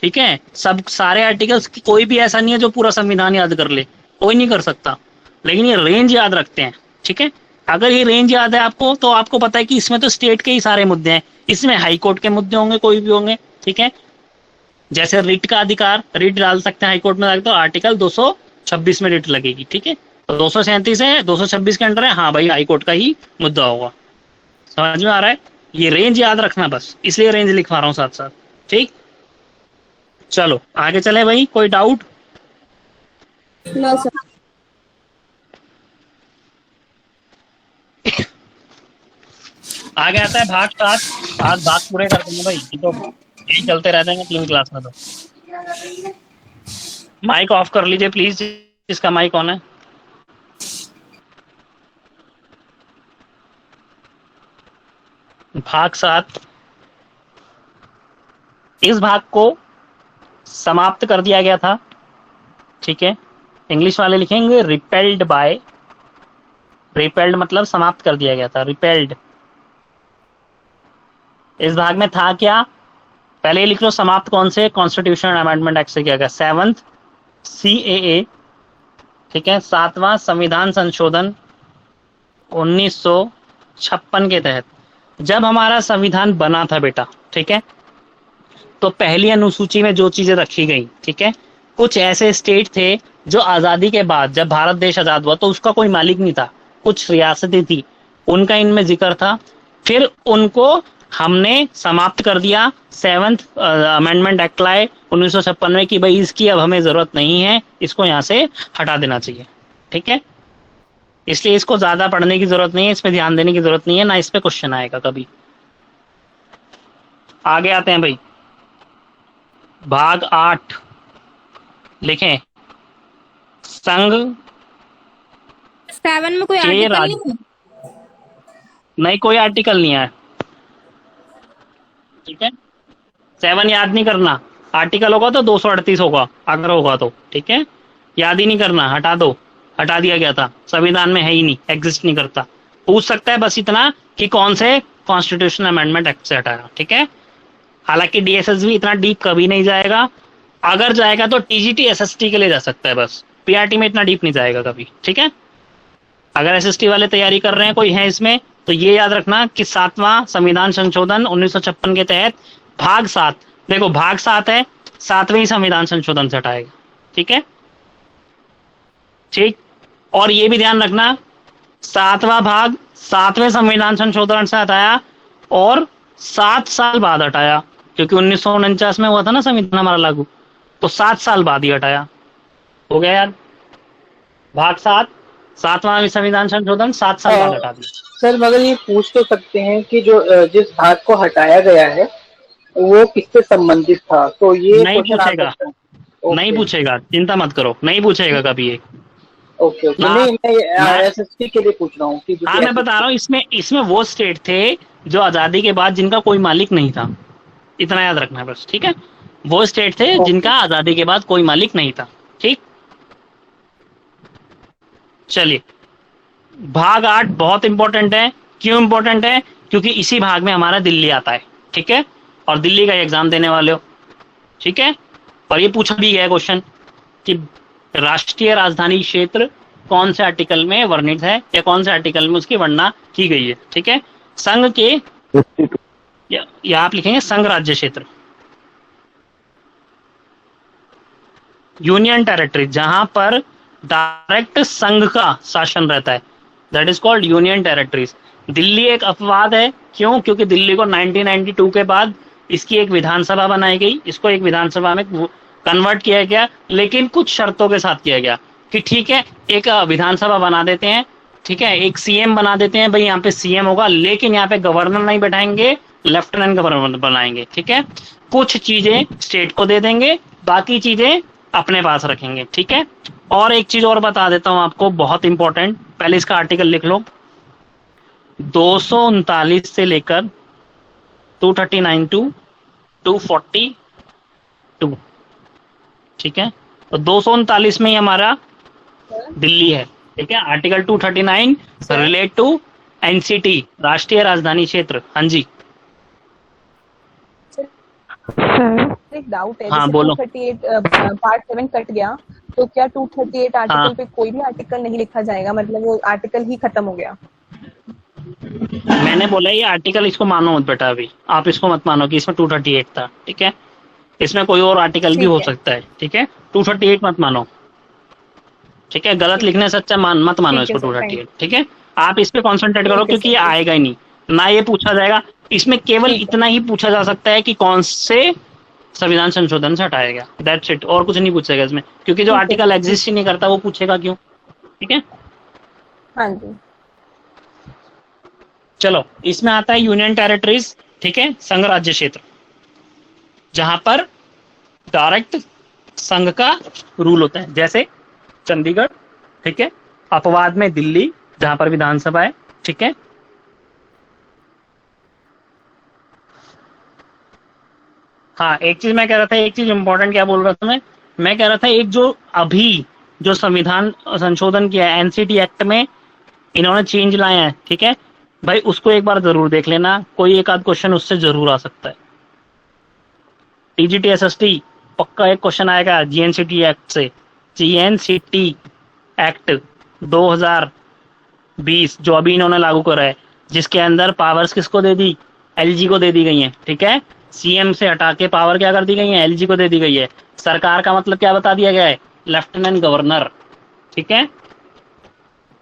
ठीक है, सब सारे आर्टिकल्स, कोई भी ऐसा नहीं है जो पूरा संविधान याद कर ले, कोई नहीं कर सकता, लेकिन ये रेंज याद रखते हैं। ठीक है, अगर ये रेंज याद है आपको तो आपको पता है कि इसमें तो स्टेट के ही सारे मुद्दे हैं, इसमें हाई कोर्ट के मुद्दे होंगे, कोई भी होंगे। ठीक है, जैसे रिट का अधिकार, रिट डाल सकते हैं हाई कोर्ट में, तो आर्टिकल 226 में रिट लगेगी। ठीक है, तो 237 है, 226 के अंडर है, हाँ भाई हाई कोर्ट का ही मुद्दा होगा। समझ में आ रहा है? ये रेंज याद रखना बस, इसलिए रेंज लिखवा रहा हूँ साथ साथ। ठीक, चलो आगे चले भाई, कोई डाउट? No sir. आगे आता है भाग 7। आज भाग पूरे कर देंगे भाई, तो यही चलते रह जाएंगे 3 क्लास में। तो माइक ऑफ कर लीजिए प्लीज, इसका माइक ऑन है। भाग 7, इस भाग को समाप्त कर दिया गया था। ठीक है, इंग्लिश वाले लिखेंगे रिपेल्ड बाय, रिपेल्ड मतलब समाप्त कर दिया गया था, रिपेल्ड। इस भाग में था क्या, पहले ही लिख लो समाप्त कौन से, कॉन्स्टिट्यूशनल अमेंडमेंट एक्ट से किया गया, 7th CAA। ठीक है, 7वां संविधान संशोधन 1956 के तहत। जब हमारा संविधान बना था बेटा, ठीक है, तो पहली अनुसूची में जो चीजें रखी गई, ठीक है, कुछ ऐसे स्टेट थे जो आजादी के बाद, जब भारत देश आजाद हुआ तो उसका कोई मालिक नहीं था, कुछ रियासतें थी, उनका इनमें जिक्र था। फिर उनको हमने समाप्त कर दिया, 7th अमेंडमेंट एक्ट लाए 1956 में कि भाई इसकी अब हमें जरूरत नहीं है, इसको यहाँ से हटा देना चाहिए। ठीक है, इसलिए इसको ज्यादा पढ़ने की जरूरत नहीं है, इस पे ध्यान देने की जरूरत नहीं है, ना इस पे क्वेश्चन आएगा कभी। आगे आते हैं भाई, भाग 8 लिखें, संघ 7 में कोई आर्टिकल नहीं है? नहीं, कोई आर्टिकल नहीं है। ठीक है, 7 याद नहीं करना, आर्टिकल होगा तो 238 होगा अगर होगा तो। ठीक है, याद ही नहीं करना, हटा दो, हटा दिया गया था, संविधान में है ही नहीं, एग्जिस्ट नहीं करता। पूछ सकता है बस इतना कि कौन से कॉन्स्टिट्यूशनल अमेंडमेंट एक्ट से हटाया। ठीक है, हालांकि डीएसएस भी इतना डीप कभी नहीं जाएगा, अगर जाएगा तो टीजीटी एसएसटी के लिए जा सकता है बस, पीआरटी में इतना डीप नहीं जाएगा कभी। ठीक है, अगर एसएसटी वाले तैयारी कर रहे हैं, कोई है इसमें, तो ये याद रखना कि 7वां संविधान संशोधन 1956 के तहत भाग 7, देखो भाग 7 है, 7वें संविधान संशोधन से हटाएगा। ठीक है, ठीक, और ये भी ध्यान रखना 7वां भाग 7वें संविधान संशोधन से हटाया और 7 साल बाद हटाया, क्योंकि 1949 में हुआ था ना संविधान हमारा लागू, तो 7 साल बाद ही हटाया। हो गया यार, भाग 7 7वां संविधान संशोधन 7 साल बाद हटा दिया। सर मगर ये पूछ तो सकते हैं कि जो जिस भाग को हटाया गया है वो किससे संबंधित था, तो ये नहीं पूछेगा, नहीं पूछेगा, चिंता मत करो, नहीं पूछेगा कभी ये। ओके ओके, नहीं मैं एसएसटी के लिए पूछ रहा हूँ कि हाँ मैं बता रहा हूँ, इसमें वो स्टेट थे जो आजादी के बाद जिनका कोई मालिक नहीं था, इतना याद रखना है बस। ठीक है, वो स्टेट थे जिनका आजादी के बाद कोई मालिक नहीं था। ठीक, चलिए भाग 8 बहुत इंपॉर्टेंट है। क्यों इंपॉर्टेंट है? क्योंकि इसी भाग में हमारा दिल्ली आता है। ठीक है, और दिल्ली का एग्जाम देने वाले हो। ठीक है, और ये पूछा भी गया क्वेश्चन कि राष्ट्रीय राजधानी क्षेत्र कौन से आर्टिकल में वर्णित है या कौन से आर्टिकल में उसकी वर्णना की गई है। ठीक है, संघ के या आप लिखेंगे संघ राज्य क्षेत्र, यूनियन टेरिटरी, जहां पर डायरेक्ट संघ का शासन रहता है, that is called union territories. Delhi एक अपवाद है, क्यों? क्योंकि दिल्ली को 1992 के बाद इसकी एक विधानसभा बनाई गई, इसको एक विधानसभा में कन्वर्ट किया गया, लेकिन कुछ शर्तों के साथ किया गया कि ठीक है एक विधानसभा बना देते हैं, ठीक है, एक सीएम बना देते हैं, भाई यहाँ पे सीएम होगा, लेकिन यहाँ पे गवर्नर नहीं बैठाएंगे, लेफ्टिनेंट गवर्नर बनाएंगे, ठीक है। कुछ चीजें स्टेट को दे देंगे, बाकी चीजें अपने पास रखेंगे, ठीक है। और एक चीज और बता देता हूं आपको, बहुत इंपॉर्टेंट, पहले इसका आर्टिकल लिख लो। 239 से लेकर 239 टू 242, ठीक है। तो 239 में ही हमारा दिल्ली है, ठीक है। आर्टिकल 239 रिलेट टू एनसीटी, राष्ट्रीय राजधानी क्षेत्र। हाँ जी एक डाउट है, हाँ, जैसे बोलो। 238 पार्ट 7 कट गया, तो क्या 238 आर्टिकल हाँ। पे कोई भी आर्टिकल नहीं लिखा जाएगा, मतलब वो आर्टिकल ही खत्म हो गया? मैंने बोला ये आर्टिकल, इसको मानो मत बेटा, अभी आप इसको मत मानो कि इसमें 238 था, ठीक है। इसमें कोई और आर्टिकल भी हो सकता है, ठीक है। 238 मत मानो, ठीक है। गलत लिखने से अच्छा मत मानो इसको 238, ठीक है। आप इस पे कॉन्सेंट्रेट करो, क्योंकि ये आएगा ही नहीं ना, ये पूछा जाएगा। इसमें केवल इतना ही पूछा जा सकता है कि कौन से संविधान संशोधन से हटाया गया, दैट्स इट, और कुछ नहीं पूछेगा इसमें, क्योंकि जो आर्टिकल एग्जिस्ट ही नहीं करता वो पूछेगा क्यों, ठीक है। हाँ जी। चलो, इसमें आता है यूनियन टेरिटरीज, ठीक है, संघ राज्य क्षेत्र, जहां पर डायरेक्ट संघ का रूल होता है, जैसे चंडीगढ़, ठीक है। अपवाद में दिल्ली, जहां पर विधानसभा है, ठीक है। हाँ, एक चीज मैं कह रहा था, एक चीज इंपॉर्टेंट क्या बोल रहा था मैं कह रहा था, एक जो अभी जो संविधान संशोधन किया है एनसीटी एक्ट में, इन्होंने चेंज लाए हैं, ठीक है भाई, उसको एक बार जरूर देख लेना, कोई एक आध क्वेश्चन उससे जरूर आ सकता है। टीजीटी एसएसटी पक्का एक क्वेश्चन आएगा जीएनसीटी एक्ट से, जीएनसीटी एक्ट 2020 जो अभी इन्होंने लागू करा है, जिसके अंदर पावर्स किसको दे दी, एलजी को दे दी गई है, ठीक है। सीएम से हटा के पावर क्या कर दी गई है, एलजी को दे दी गई है। सरकार का मतलब क्या बता दिया गया है, लेफ्टिनेंट गवर्नर, ठीक है।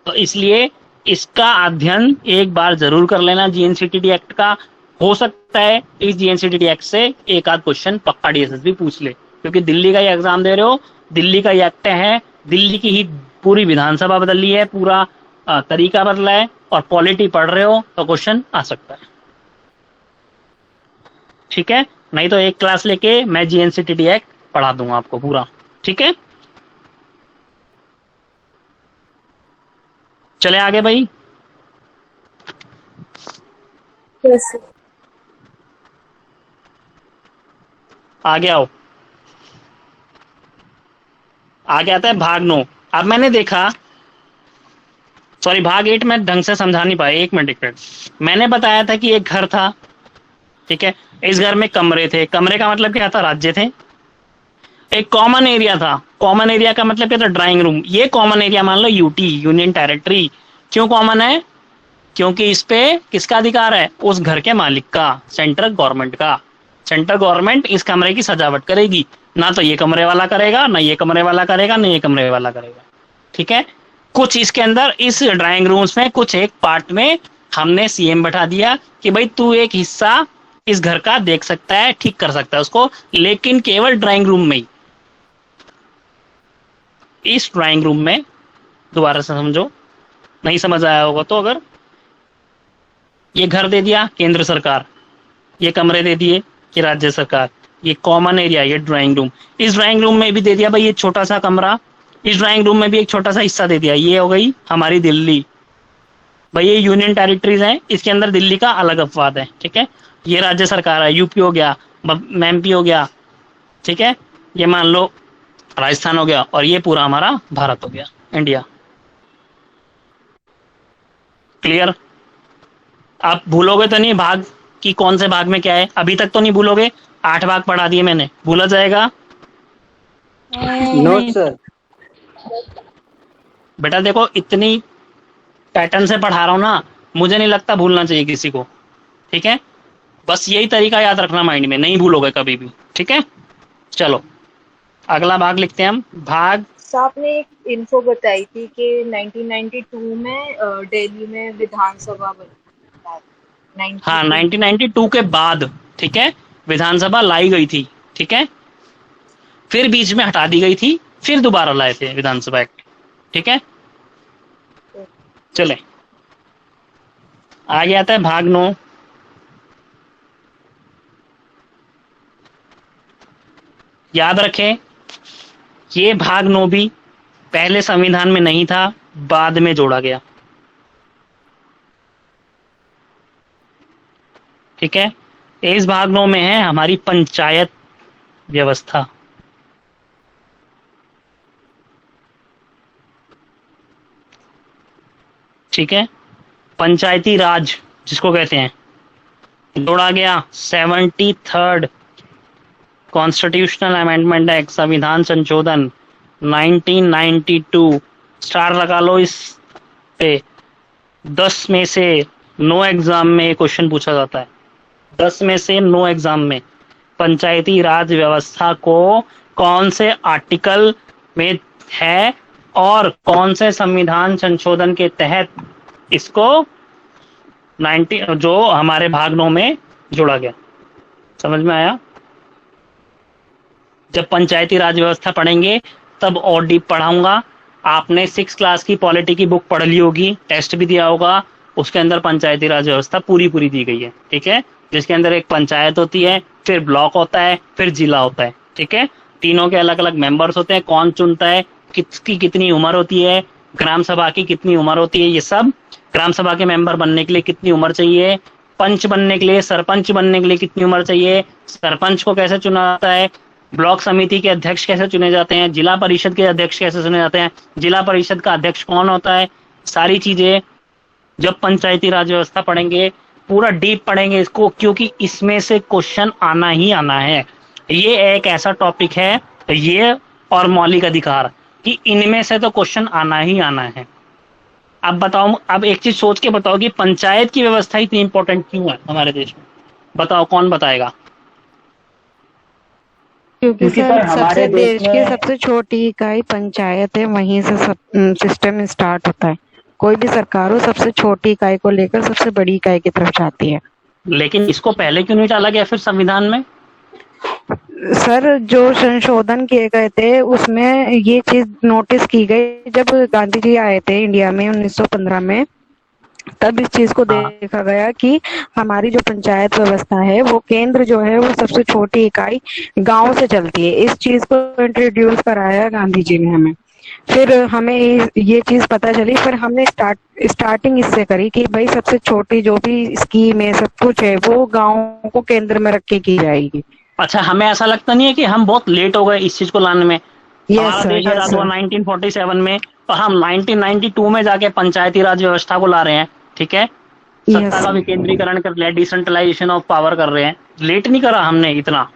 तो इसलिए इसका अध्ययन एक बार जरूर कर लेना जीएनसीटी एक्ट का। हो सकता है इस जीएनसीटी एक्ट से एक आध क्वेश्चन पक्का डीएसएसबी पूछ ले, क्योंकि दिल्ली का ये एग्जाम दे रहे हो, दिल्ली का ये एक्ट है, दिल्ली की ही पूरी विधानसभा बदली है, पूरा तरीका बदला है, और पॉलिटी पढ़ रहे हो तो क्वेश्चन आ सकता है, ठीक है। नहीं तो एक क्लास लेके मैं जीएनसीटी एक्ट पढ़ा दूंगा आपको पूरा, ठीक है। चले आगे भाई, आगे आओ। आगे आता है भाग 9। अब मैंने देखा, सॉरी भाग 8 में ढंग से समझा नहीं पाया, एक मिनट। मैंने बताया था कि एक घर था, ठीक है, इस घर में कमरे थे, कमरे का मतलब क्या था, राज्य थे। एक कॉमन एरिया था, कॉमन एरिया का मतलब क्या था, ड्राइंग रूम। ये कॉमन एरिया मान लो यूटी, यूनियन टेरिटरी। क्यों कॉमन है, क्योंकि इस पे किसका अधिकार है, उस घर के मालिक का, सेंट्रल गवर्नमेंट का। सेंट्रल गवर्नमेंट इस कमरे की सजावट करेगी, ना तो ये कमरे वाला करेगा, ना ये कमरे वाला करेगा, ना ये कमरे वाला करेगा, ठीक है। कुछ इसके अंदर इस ड्राइंग रूम्स में कुछ एक पार्ट में हमने सीएम बैठा दिया कि भाई तू एक हिस्सा इस घर का देख सकता है, ठीक कर सकता है उसको, लेकिन केवल ड्राइंग रूम में ही। इस ड्राइंग रूम में, दोबारा से समझो, नहीं समझ आया होगा तो, अगर ये घर दे दिया केंद्र सरकार, ये कमरे दे दिए कि राज्य सरकार, ये कॉमन एरिया, ये ड्राइंग रूम, इस ड्राइंग रूम में भी दे दिया भाई ये छोटा सा कमरा, इस ड्राइंग रूम में भी एक छोटा सा हिस्सा दे दिया, ये हो गई हमारी दिल्ली। भाई ये यूनियन टेरिटरीज हैं, इसके अंदर दिल्ली का अलग अपवाद है, ठीक है। ये राज्य सरकार है, यूपी हो गया, एमपी हो गया, ठीक है, ये मान लो राजस्थान हो गया, और ये पूरा हमारा भारत हो गया, इंडिया। क्लियर? आप भूलोगे तो नहीं भाग कि कौन से भाग में क्या है, अभी तक तो नहीं भूलोगे, 8 भाग पढ़ा दिए मैंने, भूला जाएगा? No sir. बेटा देखो, इतनी पैटर्न से पढ़ा रहा हूं ना, मुझे नहीं लगता भूलना चाहिए किसी को, ठीक है। बस यही तरीका याद रखना माइंड में, नहीं भूलोगे कभी भी, ठीक है। चलो अगला भाग लिखते हैं हम, भाग आपने एक इन्फो बताई थी कि 1992 में दिल्ली में विधानसभा बनी। हाँ 1992 के बाद, ठीक है, विधानसभा लाई गई थी, ठीक है, फिर बीच में हटा दी गई थी, फिर दोबारा लाए थे विधानसभा एक्ट, ठीक है। चले आगे आता है भाग 9। याद रखें ये भाग 9 भी पहले संविधान में नहीं था, बाद में जोड़ा गया, ठीक है। इस भाग 9 में है हमारी पंचायत व्यवस्था, ठीक है, पंचायती राज जिसको कहते हैं, जोड़ा गया 73rd कॉन्स्टिट्यूशनल अमेंडमेंट एक्ट, संविधान संशोधन 1992। स्टार लगा लो इस पे। 10 में से 9 एग्जाम में क्वेश्चन पूछा जाता है, 10 में से 9 एग्जाम में पंचायती राज व्यवस्था को कौन से आर्टिकल में है और कौन से संविधान संशोधन के तहत इसको 90 जो हमारे भाग 9 में जोड़ा गया। समझ में आया? जब पंचायती राज व्यवस्था पढ़ेंगे तब और डीप पढ़ाऊंगा। आपने 6 क्लास की पॉलिटी की बुक पढ़ ली होगी, टेस्ट भी दिया होगा, उसके अंदर पंचायती राज व्यवस्था पूरी दी गई है, ठीक है, जिसके अंदर एक पंचायत होती है, फिर ब्लॉक होता है, फिर जिला होता है, ठीक है। तीनों के अलग अलग मेंबर्स होते हैं, कौन चुनता है, किसकी कितनी उम्र होती है, ग्राम सभा की कितनी उम्र होती है, ये सब, ग्राम सभा के मेंबर बनने के लिए कितनी उम्र चाहिए, पंच बनने के लिए, सरपंच बनने के लिए कितनी उम्र चाहिए, सरपंच को कैसे चुना जाता है, ब्लॉक समिति के अध्यक्ष कैसे चुने जाते हैं, जिला परिषद के अध्यक्ष कैसे चुने जाते हैं, जिला परिषद का अध्यक्ष कौन होता है, सारी चीजें जब पंचायती राज व्यवस्था पढ़ेंगे पूरा डीप पढ़ेंगे इसको, क्योंकि इसमें से क्वेश्चन आना ही आना है। ये एक ऐसा टॉपिक है, ये और मौलिक अधिकार, कि इनमें से तो क्वेश्चन आना ही आना है। अब बताओ, अब एक चीज सोच के बताओ कि पंचायत की व्यवस्था इतनी इंपॉर्टेंट क्यों है हमारे देश में? बताओ, कौन बताएगा? क्योंकि सर सबसे देश की सबसे छोटी इकाई पंचायत है, वहीं से सब सिस्टम स्टार्ट होता है। कोई भी सरकार हो सबसे छोटी इकाई को लेकर सबसे बड़ी इकाई की तरफ जाती है। लेकिन इसको पहले क्यों नहीं डाला गया फिर संविधान में? सर जो संशोधन किए गए थे उसमें ये चीज नोटिस की गई जब गांधी जी आए थे इंडिया में 1915 में, तब इस चीज को देखा गया कि हमारी जो पंचायत व्यवस्था है वो केंद्र जो है वो सबसे छोटी इकाई गांव से चलती है। इस चीज को इंट्रोड्यूस कराया गांधी जी ने हमें, फिर हमें ये चीज पता चली, फिर हमने स्टार्टिंग इससे करी कि भाई सबसे छोटी जो भी स्कीम है सब कुछ है वो गाँव को केंद्र में रख के की जाएगी। अच्छा, हमें ऐसा लगता नहीं है कि हम बहुत लेट हो गए इस चीज को लाने में? हमारा देश आजाद हुआ 1947 में, और हम 1992 में जाके पंचायती राज व्यवस्था को ला रहे हैं, ठीक है, सत्ता का विकेंद्रीकरण कर रहे हैं, डिसेंट्रलाइजेशन ऑफ पावर कर रहे हैं। लेट नहीं करा हमने इतना?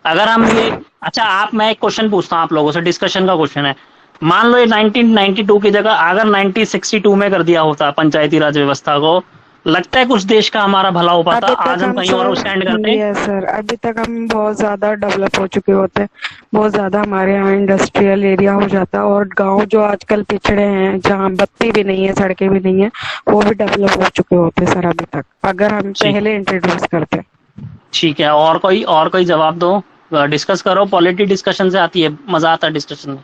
अगर हम ये, अच्छा मैं एक क्वेश्चन पूछता हूँ आप लोगों से, डिस्कशन का क्वेश्चन है। मान लो ये 1992 की जगह अगर 1962 में कर दिया होता पंचायती राज व्यवस्था को, लगता है कुछ देश का हमारा भला हो पाता? आज हम कहीं और स्टैंड करते हैं। सर अभी तक हम बहुत ज्यादा डेवलप हो चुके होते, बहुत ज्यादा हमारे यहाँ इंडस्ट्रियल एरिया हो जाता, और गांव जो आजकल पिछड़े हैं जहाँ बत्ती भी नहीं है, सड़कें भी नहीं है, वो भी डेवलप हो चुके होते सर अभी तक, अगर हम पहले इंट्रोड्यूस करते। ठीक है, और कोई जवाब दो, डिस्कस करो, पॉलिटी डिस्कशन से आती है, मजा आता है डिस्कशन में।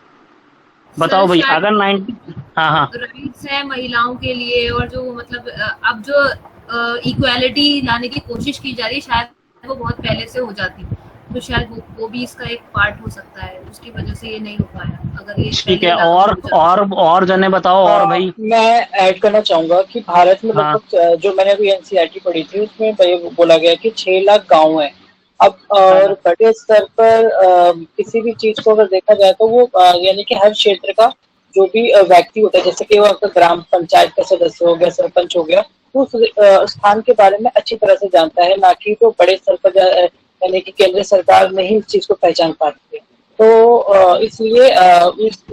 बताओ भाई, अगर 90 राइट्स है महिलाओं के लिए, और जो मतलब अब जो इक्वालिटी लाने की कोशिश की जा रही है, शायद वो बहुत पहले से हो जाती, तो शायद वो भी इसका एक पार्ट हो सकता है, उसकी वजह से ये नहीं हो पाया। अगर ये ठीक है, और जने बताओ। और भाई मैं ऐड करना चाहूंगा कि भारत में लगभग जो मैंने अभी एनसीईआरटी पढ़ी थी उसमें बोला गया कि 6 लाख गाँव है अब, और बड़े स्तर पर किसी भी चीज को अगर देखा जाए तो वो यानी कि हर क्षेत्र का जो भी व्यक्ति होता है, जैसे कि वो ग्राम पंचायत का सदस्य हो गया, सरपंच हो गया, तो उस स्थान के बारे में अच्छी तरह से जानता है, ना कि तो बड़े स्तर पर यानी कि केंद्र सरकार नहीं इस चीज को पहचान पाती है। तो इसलिए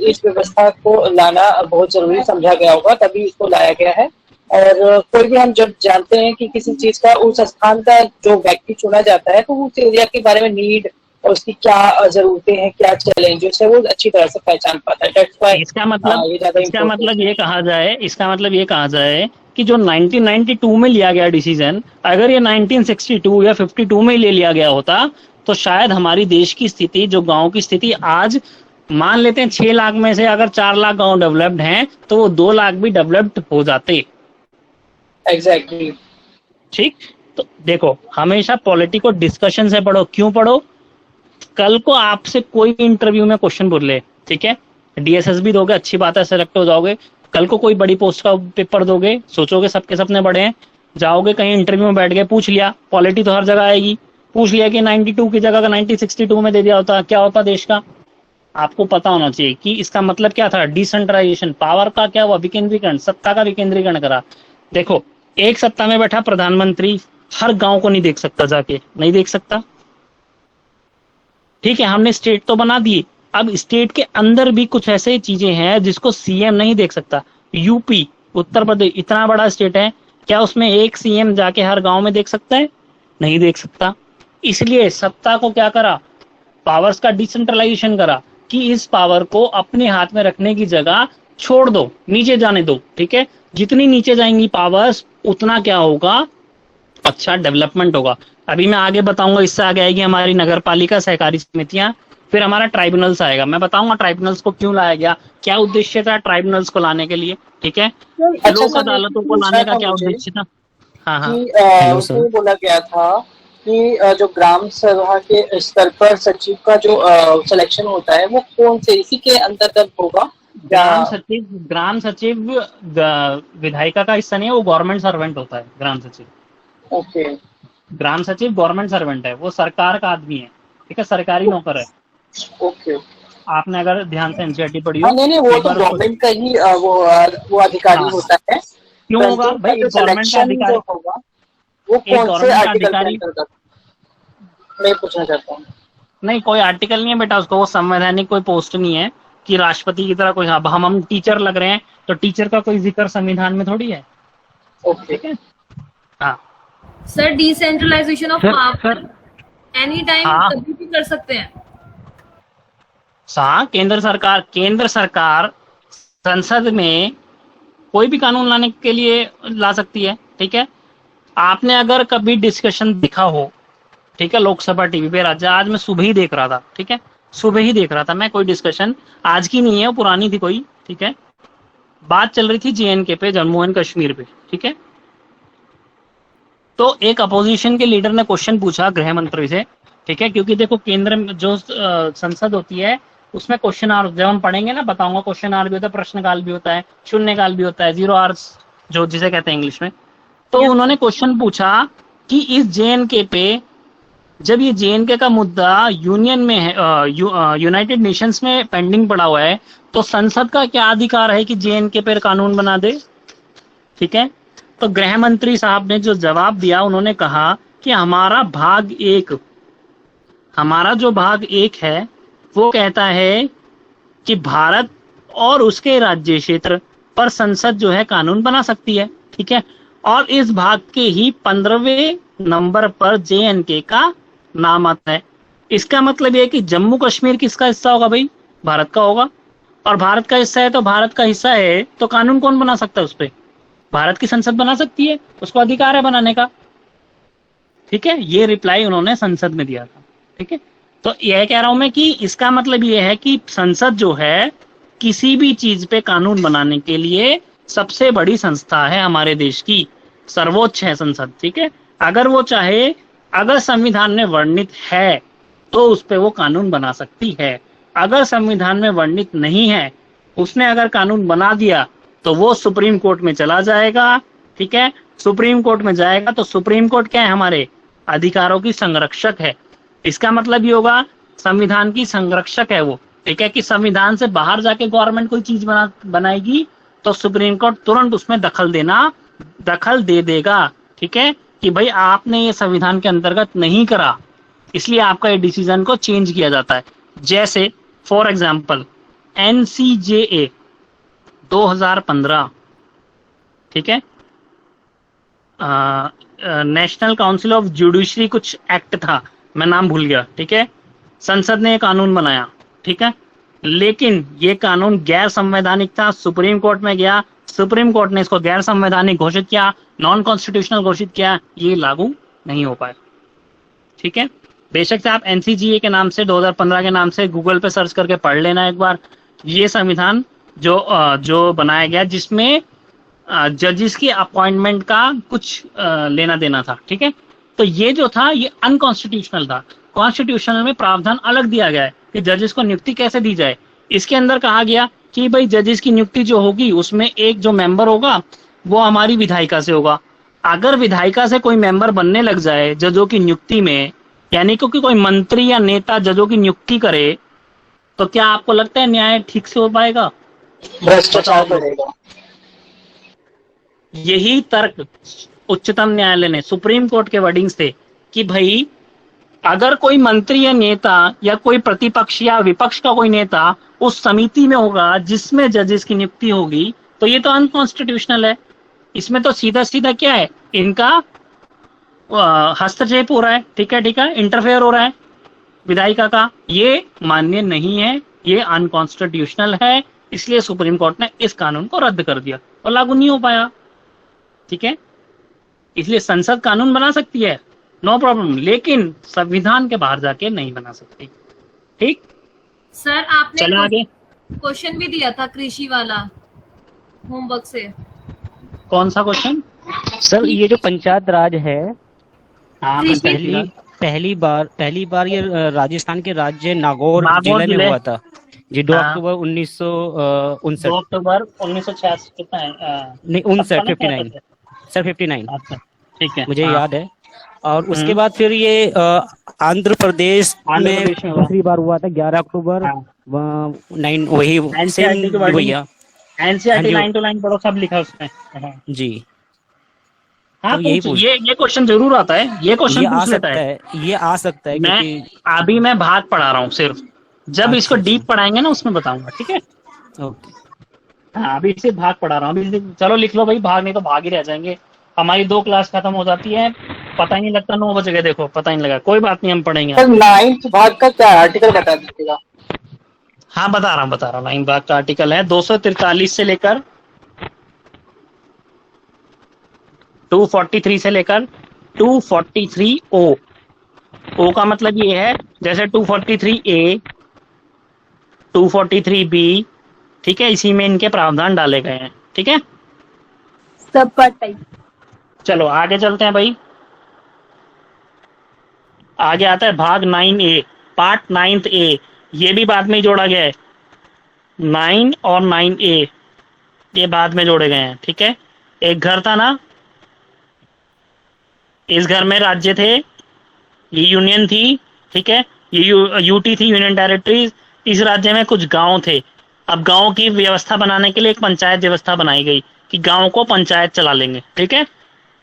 इस व्यवस्था को लाना बहुत जरूरी समझा गया होगा, तभी इसको लाया गया है। और कोई भी हम जब जानते हैं कि किसी चीज का उस स्थान का जो व्यक्ति चुना जाता है तो उस एरिया के बारे में नीड और उसकी क्या जरूरतें हैं, क्या चैलेंजेस है, वो अच्छी तरह से पहचान पाता है। That's why, इसका मतलब ये ज्यादा इसका इम्पोर्टेंट मतलब ये कहा जाए कि जो 1992 में लिया गया डिसीजन, अगर ये 1962 या 52 में ले लिया गया होता तो शायद हमारी देश की स्थिति, जो गांव की स्थिति आज, मान लेते हैं 6 लाख में से अगर 4 लाख गांव डेवलप्ड हैं तो वो 2 लाख भी डेवलप्ड हो जाते। एग्जैक्टली। ठीक, तो देखो हमेशा पॉलिटी को डिस्कशन से पढ़ो। क्यों पढ़ो? कल को आपसे कोई इंटरव्यू में क्वेश्चन बोल ले, ठीक है, डीएसएसबी दोगे, अच्छी बात है, सेलेक्ट हो जाओगे। कल को कोई बड़ी पोस्ट का पेपर दोगे, सोचोगे सबके सपने बड़े हैं, जाओगे कहीं इंटरव्यू में बैठ गए, पूछ लिया, पॉलिटी तो हर जगह आएगी, पूछ लिया कि 92 की जगह का 1962 में दे दिया होता, क्या होता देश का? आपको पता होना चाहिए कि इसका मतलब क्या था। डिसेंट्रलाइजेशन, पावर का क्या हुआ? विकेंद्रीकरण, सत्ता का विकेंद्रीकरण करा। देखो, एक सत्ता में बैठा प्रधानमंत्री हर गांव को नहीं देख सकता, जाके नहीं देख सकता, ठीक है, हमने स्टेट तो बना दी, अब स्टेट के अंदर भी कुछ ऐसे चीजें हैं जिसको सीएम नहीं देख सकता। यूपी, उत्तर प्रदेश इतना बड़ा स्टेट है, क्या उसमें एक सीएम जाके हर गांव में देख सकता है? नहीं देख सकता। इसलिए सत्ता को क्या करा? पावर्स का डिसेंट्रलाइजेशन करा कि इस पावर को अपने हाथ में रखने की जगह छोड़ दो, नीचे जाने दो, ठीक है। जितनी नीचे जाएंगी पावर्स उतना क्या होगा? अच्छा डेवलपमेंट होगा। अभी मैं आगे बताऊंगा, इससे आगे आएगी हमारी नगर पालिका, सहकारी समितियां, फिर हमारा ट्राइब्यूनल्स आएगा। मैं बताऊंगा ट्राइब्यूनल्स को क्यों लाया गया, क्या उद्देश्य था ट्राइब्यूनल्स को लाने के लिए, ठीक है। लोक अदालतों को लाने का क्या उद्देश्य था? हाँ हाँ, उसमें बोला गया था कि जो ग्राम सभा के स्तर पर सचिव का जो सिलेक्शन होता है वो कौन से इसी के अंतर्गत होगा? ग्राम सचिव विधायिका का हिस्सा नहीं है, वो गवर्नमेंट सर्वेंट होता है ग्राम सचिव। ओके, ग्राम सचिव गवर्नमेंट सर्वेंट है, वो सरकार का आदमी है, ठीक है, सरकारी नौकर है। ओके, आपने अगर ध्यान से एनसीईआरटी पढ़ी हो, नहीं वो तो गवर्नमेंट का ही वो अधिकारी होता है। क्यों होगा भाई? गवर्नमेंट का अधिकारी होगा, वो कौन से आर्टिकल मैं पूछना चाहता हूँ। नहीं, कोई आर्टिकल नहीं है बेटा, उसको वो संवैधानिक कोई पोस्ट नहीं है कि राष्ट्रपति की तरह कोई, हम टीचर लग रहे हैं तो टीचर का कोई जिक्र संविधान में थोड़ी है। ठीक है, हाँ sir, decentralisation of power any time कभी भी कर सकते हैं। केंद्र सरकार संसद में कोई भी कानून लाने के लिए ला सकती है, ठीक है। आपने अगर कभी डिस्कशन देखा हो, ठीक है, लोकसभा टीवी पे, आज मैं सुबह ही देख रहा था, ठीक है, सुबह ही देख रहा था मैं, कोई डिस्कशन आज की नहीं है, वो पुरानी थी कोई, ठीक है, बात चल रही थी जेएनके पे, जम्मू एंड कश्मीर पे, ठीक है। तो एक अपोजिशन के लीडर ने क्वेश्चन पूछा गृह मंत्री से, ठीक है, क्योंकि देखो केंद्र में जो संसद होती है उसमें क्वेश्चन आर, जब हम पढ़ेंगे ना बताऊंगा, क्वेश्चन आर भी होता है, प्रश्नकाल भी होता है, शून्यकाल भी होता है, 0 आवर्स जो जिसे कहते हैं इंग्लिश में। तो उन्होंने क्वेश्चन पूछा कि इस जेएनके पे, जब ये जेएनके का मुद्दा यूनियन में है, यूनाइटेड नेशंस में पेंडिंग पड़ा हुआ है, तो संसद का क्या अधिकार है कि जेएनके पर कानून बना दे, ठीक है। तो गृह मंत्री साहब ने जो जवाब दिया, उन्होंने कहा कि हमारा जो भाग एक है वो कहता है कि भारत और उसके राज्य क्षेत्र पर संसद जो है कानून बना सकती है, ठीक है। और इस भाग के ही 15वें नंबर पर जेएनके का नाम आता है। इसका मतलब ये कि जम्मू कश्मीर किसका हिस्सा होगा भाई? भारत का होगा। और भारत का हिस्सा है तो भारत का हिस्सा है तो कानून कौन बना सकता है उस पर? भारत की संसद बना सकती है, उसको अधिकार है बनाने का, ठीक है। ये रिप्लाई उन्होंने संसद में दिया था, ठीक है। तो यह कह रहा हूं मैं कि इसका मतलब यह है कि संसद जो है किसी भी चीज पे कानून बनाने के लिए सबसे बड़ी संस्था है हमारे देश की, सर्वोच्च है संसद, ठीक है। अगर वो चाहे, अगर संविधान में वर्णित है तो उस पे वो कानून बना सकती है। अगर संविधान में वर्णित नहीं है, उसने अगर कानून बना दिया तो वो सुप्रीम कोर्ट में चला जाएगा, ठीक है। सुप्रीम कोर्ट में जाएगा तो सुप्रीम कोर्ट क्या है? हमारे अधिकारों की संरक्षक है। इसका मतलब ये होगा संविधान की संरक्षक है वो, ठीक है, कि संविधान से बाहर जाके गवर्नमेंट कोई चीज बनाएगी तो सुप्रीम कोर्ट तुरंत उसमें दखल दे देगा, ठीक है, कि भाई आपने ये संविधान के अंतर्गत नहीं करा, इसलिए आपका ये डिसीजन को चेंज किया जाता है। जैसे फॉर एग्जाम्पल NCJA 2015, ठीक है, नेशनल काउंसिल ऑफ जुडिशरी कुछ एक्ट था, मैं नाम भूल गया, ठीक है। संसद ने कानून बनाया, ठीक है, लेकिन ये कानून गैर संवैधानिक था, सुप्रीम कोर्ट में गया, सुप्रीम कोर्ट ने इसको गैर संवैधानिक घोषित किया, नॉन कॉन्स्टिट्यूशनल घोषित किया, ये लागू नहीं हो पाया, ठीक है। बेशक से आप एनसीजीए के नाम से 2015 के नाम से गूगल पे सर्च करके पढ़ लेना एक बार, ये संविधान जो बनाया गया जिसमें जजेस की अपॉइंटमेंट का कुछ लेना देना था, ठीक है। तो ये जो था ये अनकॉन्स्टिट्यूशनल था। कॉन्स्टिट्यूशनल में प्रावधान अलग दिया गया है कि जजेस को नियुक्ति कैसे दी जाए। इसके अंदर कहा गया कि भाई जजेस की नियुक्ति जो होगी उसमें एक जो मेंबर होगा वो हमारी विधायिका से होगा। अगर विधायिका से कोई मेंबर बनने लग जाए जजों की नियुक्ति में, यानी क्योंकि कोई मंत्री या नेता जजों की नियुक्ति करे, तो क्या आपको लगता है न्याय ठीक से हो पाएगा? भ्रष्टाचार बढ़ेगा। यही तर्क उच्चतम न्यायालय ने, सुप्रीम कोर्ट के वर्डिंग्स थे कि भाई अगर कोई मंत्री या नेता या कोई प्रतिपक्ष या विपक्ष का कोई नेता उस समिति में होगा जिसमें जजेस की नियुक्ति होगी, तो ये तो अनकॉन्स्टिट्यूशनल है। इसमें तो सीधा सीधा क्या है, इनका हस्तक्षेप हो रहा है, ठीक है, इंटरफेयर हो रहा है विधायिका का, ये मान्य नहीं है, ये अनकॉन्स्टिट्यूशनल है। इसलिए सुप्रीम कोर्ट ने इस कानून को रद्द कर दिया और लागू नहीं हो पाया, ठीक है। इसलिए संसद कानून बना सकती है, नो प्रॉब्लम, लेकिन संविधान के बाहर जाके नहीं बना सकती, ठीक। सर चलो आगे। आपने क्वेश्चन भी दिया था कृषि वाला होमवर्क से। कौन सा क्वेश्चन? सर ये जो पंचायत राज है, हाँ, पहली बार ये राजस्थान के राज्य नागौर जिले में हुआ था जी, 2 अक्टूबर 1959। 2 अक्टूबर 1966 कितना है? नहीं 59 सर 59। अच्छा ठीक है, मुझे हाँ। याद है। और उसके बाद फिर ये आंध्र प्रदेश में दूसरी बार हुआ था 11 अक्टूबर 9, वही सेम भैया एनसीईआरटी लाइन टू लाइन पढ़ो, सब लिखा उसमें। जी हाँ, तो तो ये क्वेश्चन जरूर आता है, ये क्वेश्चन पूछ लेता है, ये आ सकता है। अभी मैं भाग पढ़ा रहा हूँ सिर्फ, जब इसको डीप पढ़ाएंगे ना उसमें बताऊंगा, ठीक है। ओके, हाँ अभी सिर्फ भाग पढ़ा रहा हूँ अभी। चलो लिख लो भाई भाग, नहीं तो भाग ही रह जाएंगे। हमारी 2 क्लास खत्म हो जाती है, पता ही नहीं लगता 9 बज गए, देखो पता ही नहीं लगा। कोई बात नहीं, हम पढ़ेंगे। 9th भाग का क्या आर्टिकल बता दीजिएगा। हाँ बता रहा हूँ 9 भाग का आर्टिकल है 243 से लेकर 243 से लेकर 243 ओ का मतलब ये है जैसे 243A 243B, ठीक है, इसी में इनके प्रावधान डाले गए हैं, ठीक है। सब पार्ट टाइम। चलो आगे चलते हैं भाई। आगे आता है भाग 9A, पार्ट 9A, ये भी बाद में ही जोड़ा गया है। 9 और 9A ये बाद में जोड़े गए हैं, ठीक है। एक घर था ना, इस घर में राज्य थे, ये यूनियन थी, ठीक है, ये यूटी थी, यूनियन टेरिटरीज। इस राज्य में कुछ गांव थे। अब गांव की व्यवस्था बनाने के लिए एक पंचायत व्यवस्था बनाई गई कि गांव को पंचायत चला लेंगे, ठीक है।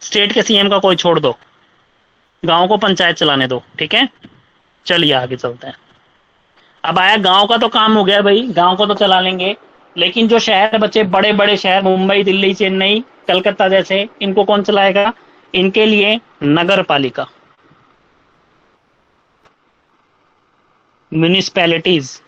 स्टेट के सीएम का कोई छोड़ दो, गांव को पंचायत चलाने दो, ठीक है। चलिए आगे चलते हैं। अब आया गांव का तो काम हो गया भाई, गांव को तो चला लेंगे, लेकिन जो शहर बचे, बड़े बड़े शहर, मुंबई, दिल्ली, चेन्नई, कलकत्ता जैसे, इनको कौन चलाएगा? इनके लिए नगर पालिका, म्यूनिसिपैलिटीज,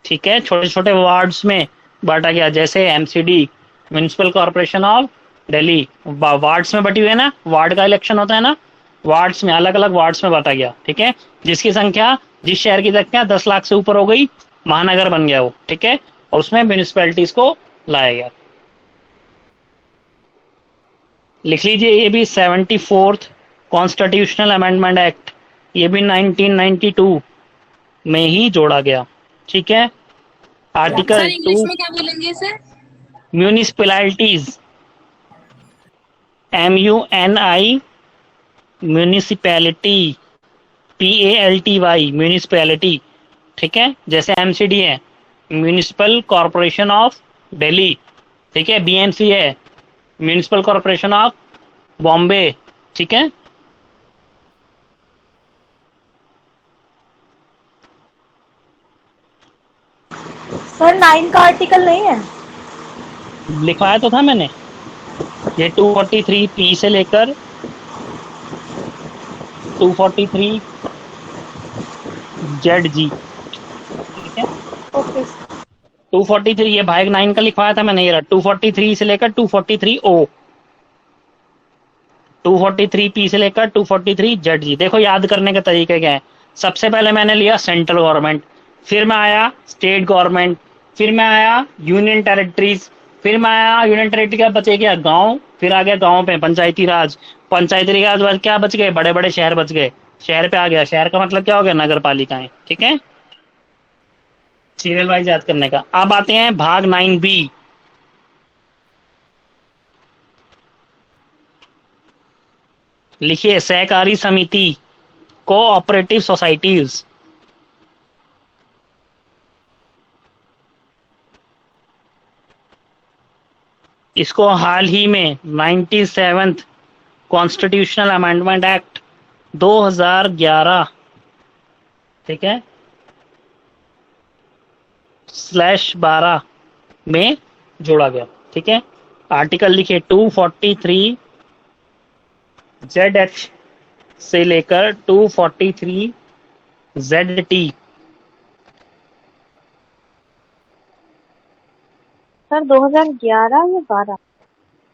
ठीक है, छोटे छोटे वार्ड्स में बांटा गया। जैसे MCD, municipal corporation of Delhi, wards में बटी हुई है ना, वार्ड का इलेक्शन होता है ना, वार्ड्स में, अलग अलग वार्ड्स में बांटा गया, ठीक है। जिसकी संख्या, जिस शहर की संख्या 10 लाख से ऊपर हो गई, महानगर बन गया वो, ठीक है, और उसमें म्यूनिसिपैलिटीज को लाया गया। लिख लीजिए, ये भी 74th कॉन्स्टिट्यूशनल अमेंडमेंट एक्ट, ये भी 1992 में ही जोड़ा गया, ठीक है। आर्टिकल 2 में क्या बोलेंगे sir? Municipalities, MUNI, municipality, PALTY, municipality, ठीक है। जैसे MCD है, म्यूनिसिपल कॉर्पोरेशन ऑफ दिल्ली, ठीक है। BMC है, म्यूनिसिपल कॉर्पोरेशन ऑफ बॉम्बे, ठीक है। सर 9 का आर्टिकल नहीं है? लिखवाया तो था मैंने, ये 243P से लेकर 243 ZG, ठीक है। ओके 243 ये भाग 9 का लिखवाया था मैंने, ये रहा 243 से लेकर 243O, 243P से लेकर 243ZG। देखो याद करने के तरीके क्या है। सबसे पहले मैंने लिया सेंट्रल गवर्नमेंट, फिर मैं आया स्टेट गवर्नमेंट, फिर मैं आया यूनियन टेरिटरीज, फिर मैं आया यूनियन टेरिटरी का बचे गया गांव, फिर आ गया गांव पे पंचायती राज, पंचायती राज बाद क्या बच गए, बड़े बड़े शहर बच गए, शहर पे आ गया, शहर का मतलब क्या हो गया, नगर पालिकाएं, ठीक है। सीरियल वाइज याद करने का। अब आते हैं भाग 9B, लिखिए सहकारी समिति, कोऑपरेटिव सोसाइटीज। इसको हाल ही में 97th कॉन्स्टिट्यूशनल अमेंडमेंट एक्ट 2011, ठीक है, /12 में जोड़ा गया, ठीक है। आर्टिकल लिखिए 243 ZH से लेकर 243 ZT। सर 2011 या 12?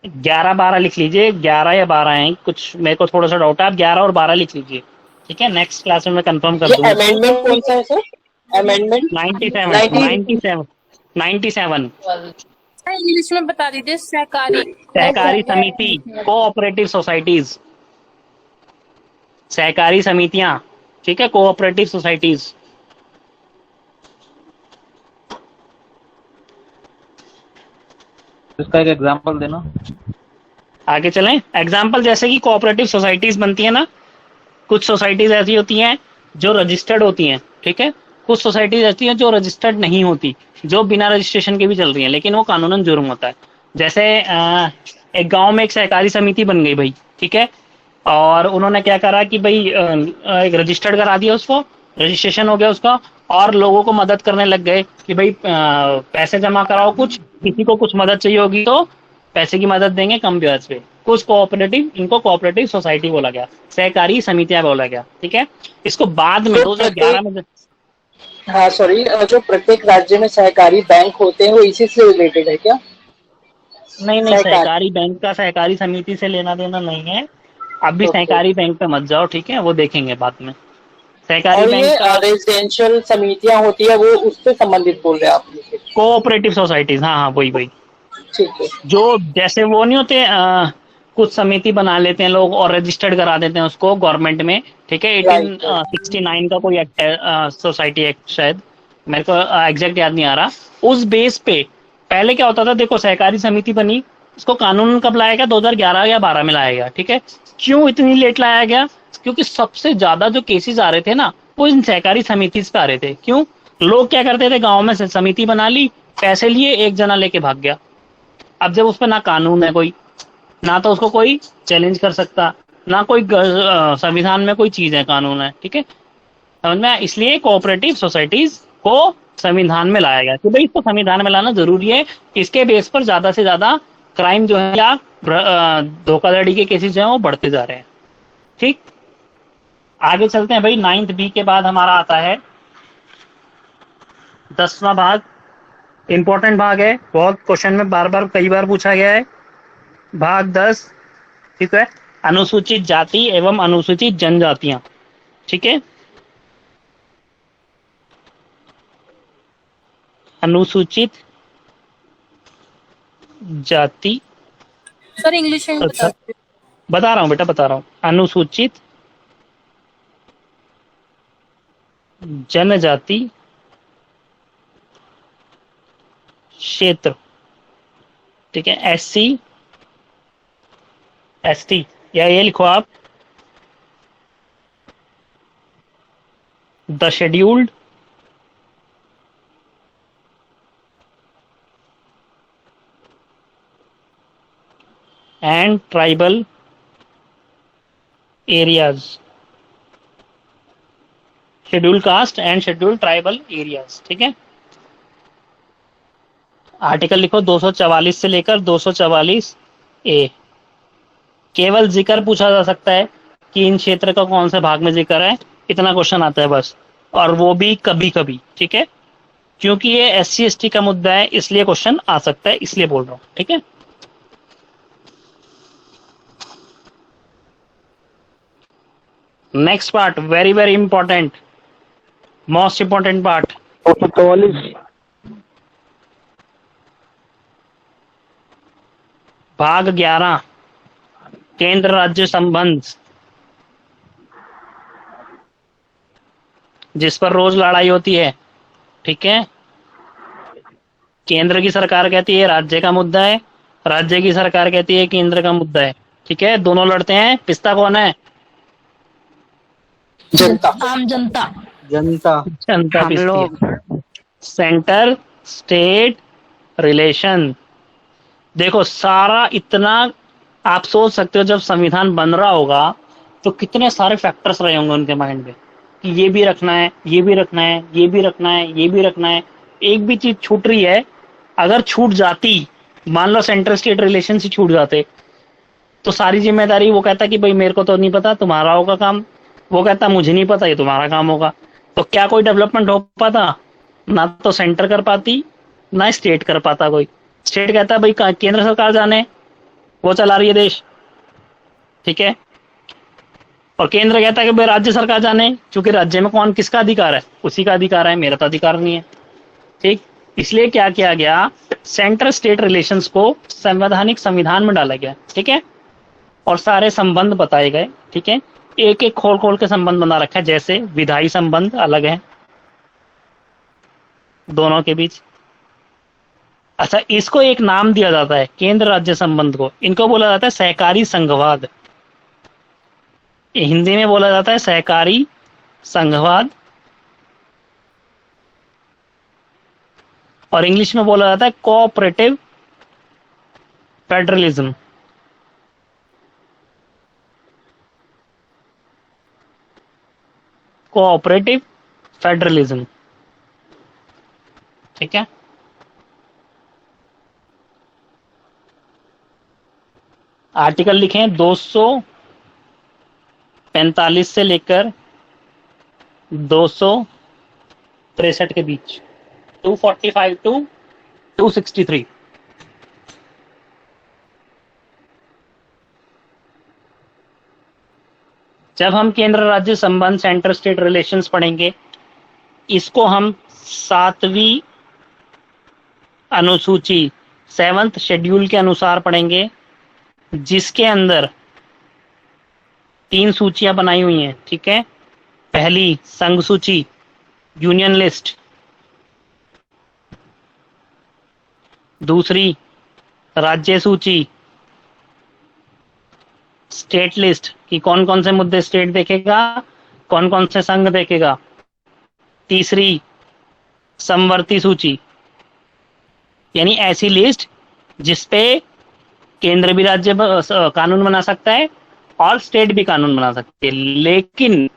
11-12 लिख लीजिए, 11 या 12 हैं, कुछ मेरे को थोड़ा सा डाउट है, आप 11 और 12 लिख लीजिए, ठीक है। नेक्स्ट क्लास में मैं कंफर्म कर दूंगा। अमेंडमेंट कौन सा है सर? अमेंडमेंट 97 इंग्लिश में बता दीजिए। सहकारी समिति, कोऑपरेटिव सोसाइटीज, सहकारी समितियां, ठीक है, कोऑपरेटिव सोसाइटीज। इसका एक एग्जांपल देना। आगे चलें। एग्जाम्पल जैसे कि कोऑपरेटिव सोसाइटीज बनती है ना, कुछ सोसाइटीज ऐसी होती हैं जो रजिस्टर्ड होती हैं, ठीक है, कुछ सोसाइटीज ऐसी हैं जो रजिस्टर्ड नहीं होती, जो बिना रजिस्ट्रेशन के भी चल रही हैं, लेकिन वो कानूनन जुर्म होता है। जैसे एक गांव में एक सहकारी समिति बन गई भाई, ठीक है, और उन्होंने क्या करा कि भाई एक रजिस्टर्ड करा दिया, उसको रजिस्ट्रेशन हो गया उसका, और लोगों को मदद करने लग गए कि भाई पैसे जमा कराओ, कुछ किसी को कुछ मदद चाहिए होगी तो पैसे की मदद देंगे कम ब्याज पे, कुछ कोऑपरेटिव, इनको कोऑपरेटिव सोसाइटी बोला गया, सहकारी समितियां बोला गया, ठीक है। इसको बाद में 2011 में, हाँ सॉरी, जो प्रत्येक राज्य में सहकारी बैंक होते हैं वो इसी से रिलेटेड है क्या? नहीं सहकारी बैंक का सहकारी समिति से लेना देना नहीं है। अभी सहकारी बैंक पे मत जाओ, ठीक है, वो देखेंगे बाद में। सहकारी बैंक का रेजिडेंशियल समितियां होती है, वो उससे संबंधित बोल रहे हैं आप? कोऑपरेटिव सोसाइटीज, हाँ वही ठीक है। जो जैसे वो नहीं होते, कुछ समिति बना लेते हैं लोग और रजिस्टर्ड करा देते हैं उसको गवर्नमेंट में, ठीक है। 1869 का कोई एक्ट है, सोसाइटी एक्ट शायद, मेरे को एग्जैक्ट याद नहीं आ रहा। उस बेस पे पहले क्या होता था, देखो सहकारी समिति बनी, इसको कानून कब लाया गया, 2011 या 12 में लाया गया, ठीक है। क्यों इतनी लेट लाया गया? क्योंकि सबसे ज्यादा जो केसेस आ रहे थे ना, वो इन सहकारी समिति पे आ रहे थे। क्यों? लोग क्या करते थे, गाँव में समिति बना ली, पैसे लिए, एक जना लेके भाग गया। अब जब उस पर ना कानून है कोई, ना तो उसको कोई चैलेंज कर सकता, ना कोई संविधान में कोई चीज है, कानून है, ठीक है, समझ में। इसलिए कोऑपरेटिव सोसाइटीज को संविधान में लाया गया कि भाई इसको संविधान में लाना जरूरी है। इसके बेस पर ज्यादा से ज्यादा क्राइम जो है या धोखाधड़ी के केसेस जो है वो बढ़ते जा रहे हैं, ठीक। आगे चलते हैं भाई। 9th B के बाद हमारा आता है 10वां भाग, इंपॉर्टेंट भाग है, बहुत क्वेश्चन में बार बार कई बार पूछा गया है। भाग 10, ठीक है, अनुसूचित जाति एवं अनुसूचित जनजातियां, ठीक है। अनुसूचित जाति, सर इंग्लिश में बता रहा हूँ बेटा, बता रहा हूँ। अनुसूचित जनजाति क्षेत्र, ठीक है, SC ST, या ये लिखो आप, the scheduled and tribal areas, schedule caste and schedule tribal areas, ठीक है। आर्टिकल लिखो 244 से लेकर 244A। केवल जिक्र पूछा जा सकता है कि इन क्षेत्र का कौन से भाग में जिक्र है, इतना क्वेश्चन आता है बस। और वो भी कभी कभी, ठीक है, क्योंकि ये SC/ST का मुद्दा है इसलिए क्वेश्चन आ सकता है, इसलिए बोल रहा हूँ, ठीक है। Next part very very important, most important part, 44 भाग 11 केंद्र राज्य संबंध, जिस पर रोज लड़ाई होती है, ठीक है। केंद्र की सरकार कहती है राज्य का मुद्दा है, राज्य की सरकार कहती है केंद्र का मुद्दा है, ठीक है। दोनों लड़ते हैं, पिस्ता कौन है? जनता। आम जनता। जनता। जनता हम पिसती लोग। है। सेंटर स्टेट रिलेशन, देखो सारा इतना आप सोच सकते हो जब संविधान बन रहा होगा तो कितने सारे फैक्टर्स रहे होंगे उनके माइंड में कि ये भी रखना है, ये भी रखना है, ये भी रखना है, ये भी रखना है। एक भी चीज छूट रही है, अगर छूट जाती, मान लो सेंटर स्टेट रिलेशन ही छूट जाते, तो सारी जिम्मेदारी वो कहता कि भाई मेरे को तो नहीं पता, तुम्हारा होगा काम, वो कहता मुझे नहीं पता, ये तुम्हारा काम होगा। तो क्या कोई डेवलपमेंट हो पाता? ना तो सेंटर कर पाती, ना स्टेट कर पाता। कोई स्टेट कहता भाई केंद्र सरकार जाने, वो चला रही है देश, ठीक है, और केंद्र कहता है कि भाई राज्य सरकार जाने, क्योंकि राज्य में कौन किसका अधिकार है? उसी का अधिकार है, मेरा तो अधिकार नहीं है, ठीक। इसलिए क्या किया गया, सेंटर स्टेट रिलेशंस को संवैधानिक संविधान में डाला गया, ठीक है, और सारे संबंध बताए गए, ठीक है। एक एक खोल खोल के संबंध बना रखा है, जैसे विधायी संबंध अलग है दोनों के बीच। अच्छा, इसको एक नाम दिया जाता है केंद्र राज्य संबंध को, इनको बोला जाता है सहकारी संघवाद। हिंदी में बोला जाता है सहकारी संघवाद, और इंग्लिश में बोला जाता है कोऑपरेटिव फेडरलिज्म। कोऑपरेटिव फेडरलिज्म, ठीक है। आर्टिकल लिखे हैं 245 से लेकर 263 के बीच, 245 टू 263। जब हम केंद्र राज्य संबंध सेंटर स्टेट रिलेशंस पढ़ेंगे, इसको हम 7वीं अनुसूची 7th शेड्यूल के अनुसार पढ़ेंगे, जिसके अंदर 3 सूचियां बनाई हुई हैं, ठीक है। पहली संघ सूची, यूनियन लिस्ट, दूसरी राज्य सूची, स्टेट लिस्ट, कि कौन कौन से मुद्दे स्टेट देखेगा, कौन कौन से संघ देखेगा, तीसरी समवर्ती सूची, यानी ऐसी लिस्ट जिसपे केंद्र भी राज्य कानून बना सकता है और स्टेट भी कानून बना सकती है। लेकिन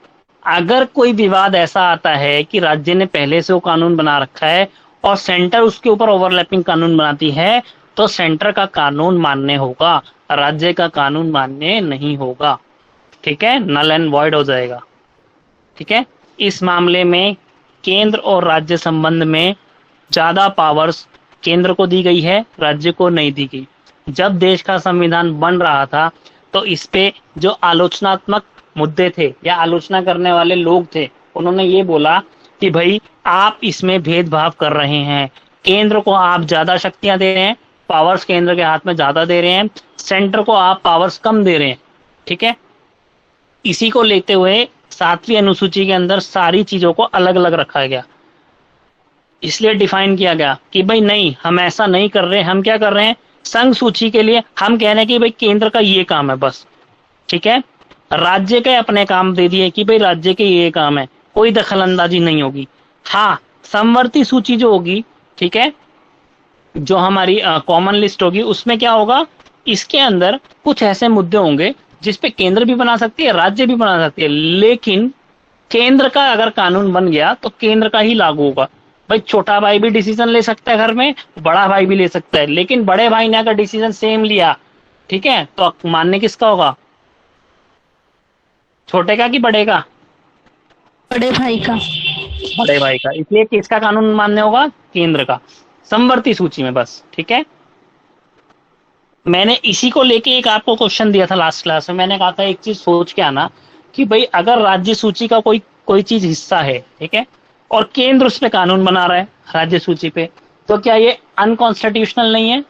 अगर कोई विवाद ऐसा आता है कि राज्य ने पहले से वो कानून बना रखा है और सेंटर उसके ऊपर ओवरलैपिंग कानून बनाती है, तो सेंटर का कानून मान्य होगा, राज्य का कानून मान्य नहीं होगा, ठीक है, नल एंड वॉइड हो जाएगा, ठीक है। इस मामले में केंद्र और राज्य संबंध में ज्यादा पावर्स केंद्र को दी गई है, राज्य को नहीं दी गई। जब देश का संविधान बन रहा था तो इस पे जो आलोचनात्मक मुद्दे थे या आलोचना करने वाले लोग थे, उन्होंने ये बोला कि भाई आप इसमें भेदभाव कर रहे हैं, केंद्र को आप ज्यादा शक्तियां दे रहे हैं, पावर्स केंद्र के हाथ में ज्यादा दे रहे हैं, सेंटर को आप पावर्स कम दे रहे हैं, ठीक है। इसी को लेते हुए 7वीं अनुसूची के अंदर सारी चीजों को अलग अलग रखा गया, इसलिए डिफाइन किया गया कि भाई नहीं, हम ऐसा नहीं कर रहे, हम क्या कर रहे हैं, संघ सूची के लिए हम कह रहे हैं कि भाई केंद्र का ये काम है बस, ठीक है। राज्य के अपने काम दे दिए कि भाई राज्य के ये काम है, कोई दखल अंदाजी नहीं होगी। हाँ, समवर्ती सूची जो होगी, ठीक है, जो हमारी कॉमन लिस्ट होगी, उसमें क्या होगा, इसके अंदर कुछ ऐसे मुद्दे होंगे जिसपे केंद्र भी बना सकती है, राज्य भी बना सकती है, लेकिन केंद्र का अगर कानून बन गया तो केंद्र का ही लागू होगा। भाई छोटा भाई भी डिसीजन ले सकता है घर में, बड़ा भाई भी ले सकता है, लेकिन बड़े भाई ने अगर डिसीजन सेम लिया, ठीक है, तो मानने किसका होगा, छोटे का कि बड़े का? बड़े भाई का। बड़े भाई का, इसलिए किसका कानून मान्य होगा? केंद्र का, समवर्ती सूची में बस। ठीक है, मैंने इसी को लेके एक आपको क्वेश्चन दिया था लास्ट क्लास में, मैंने कहा था एक चीज सोच के आना कि भाई अगर राज्य सूची का कोई चीज हिस्सा है, ठीक है, और केंद्र उस पे कानून बना रहा है राज्य सूची पे, तो क्या ये अनकॉन्स्टिट्यूशनल नहीं है?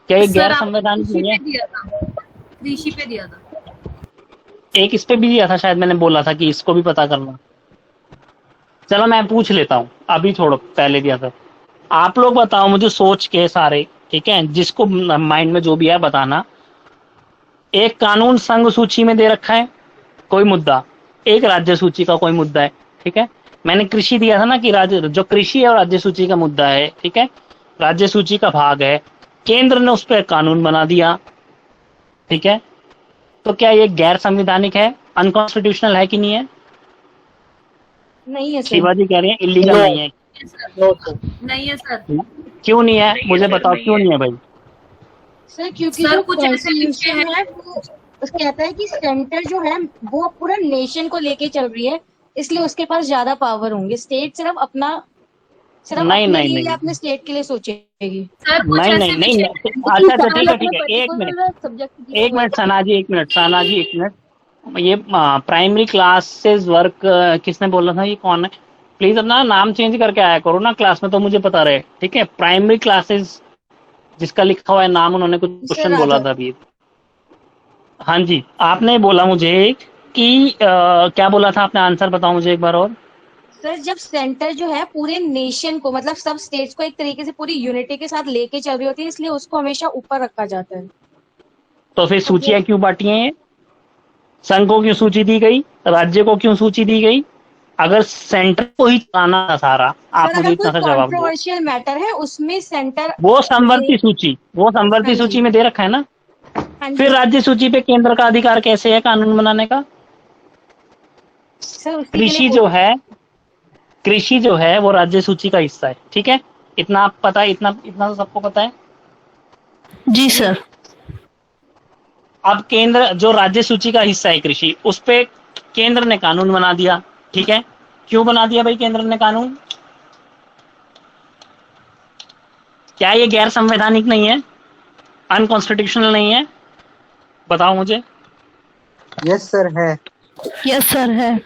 क्या ये गैर संवैधानिक नहीं है? कृषि पे दिया था, एक इस पे भी दिया था शायद, मैंने बोला था कि इसको भी पता करना। चलो मैं पूछ लेता हूँ, अभी छोड़ो, पहले दिया था। आप लोग बताओ मुझे सोच के सारे, ठीक है, जिसको माइंड में जो भी है बताना। एक कानून संघ सूची में दे रखा है कोई मुद्दा, एक राज्य सूची का कोई मुद्दा है, ठीक है। मैंने कृषि दिया था ना कि राज्य, जो कृषि है और राज्य सूची का मुद्दा है, ठीक है, राज्य सूची का भाग है, केंद्र ने उस पर कानून बना दिया, ठीक है, तो क्या ये गैर संवैधानिक है, अनकॉन्स्टिट्यूशनल है कि नहीं है? नहीं है सर। शिवाजी कह रहे हैं इलीगल नहीं है। नहीं है सर। क्यों नहीं है, मुझे बताओ क्यों नहीं है भाई? सर क्योंकि सर, जो कुछ ऐसे कॉन्स्टिट्यूशन है वो कहता है कि सेंटर जो है वो पूरा नेशन को लेके चल रही है, इसलिए उसके पास ज्यादा पावर होंगे। स्टेट सिर्फ नहीं, अपने नहीं, लिए नहीं। या अपने स्टेट के लिए सोचेगी। नहीं नहीं नहीं, अच्छा अच्छा, ठीक है ठीक है, एक मिनट सना जी, एक मिनट। ये प्राइमरी क्लासेस वर्क किसने बोला था, ये कौन है? प्लीज अपना नाम चेंज करके आया करो ना क्लास में, तो मुझे पता रहे, ठीक है। प्राइमरी क्लासेस जिसका लिखा हुआ है नाम, उन्होंने कुछ क्वेश्चन बोला था अभी। हाँ जी, आपने बोला मुझे कि क्या बोला था आपने, आंसर बताओ मुझे एक बार और। सर जब सेंटर जो है पूरे नेशन को, मतलब सब स्टेट्स को एक तरीके से पूरी यूनिटी के साथ लेके चल रही होती है, इसलिए उसको हमेशा ऊपर रखा जाता है। तो फिर सूचियां क्यों बांटी हैं? संघ को क्यों सूची दी गई, राज्य को क्यों सूची दी गई? अगर सेंटर को ही चलाना था सारा, आप मुझे इतना सा जवाब दो। कंट्रोवर्शियल मैटर है उसमें सेंटर, वो संवर्ती सूची में दे रखा है ना, फिर राज्य सूची पे केंद्र का अधिकार कैसे है कानून बनाने का? कृषि जो है वो राज्य सूची का हिस्सा है, ठीक है, इतना आप पता है, इतना तो सबको पता है। जी सर। अब केंद्र जो राज्य सूची का हिस्सा है कृषि, उस पे केंद्र ने कानून बना दिया, ठीक है। क्यों बना दिया भाई केंद्र ने कानून? क्या ये गैर संवैधानिक नहीं है, अनकॉन्स्टिट्यूशनल नहीं है? बताओ मुझे। यस सर है। यस सर है।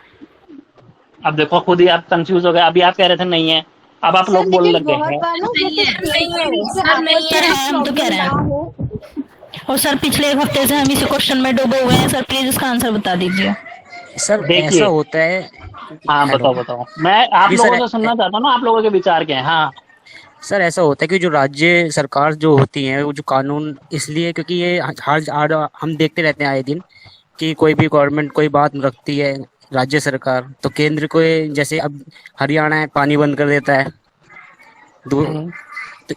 अब देखो खुद ही आप कंफ्यूज हो गए, अभी आप कह रहे थे नहीं है, अब आप लोग बोलने लग गए हैं। हम तो कह रहे हैं, और सर पिछले एक हफ्ते से हम इसी क्वेश्चन में डूबे हुए हैं। सर प्लीज इसका आंसर बता दीजिए। सर ऐसा होता है। हाँ बताओ, मैं आप लोगों से सुनना चाहता हूँ ना, आप लोगों के विचार क्या है। हाँ सर ऐसा होता है कि जो राज्य सरकार जो होती है वो जो कानून, इसलिए क्योंकि ये हर हम देखते रहते हैं आए दिन कि कोई भी गवर्नमेंट कोई बात रखती है राज्य सरकार, तो केंद्र को, जैसे अब हरियाणा है पानी बंद कर देता है, तो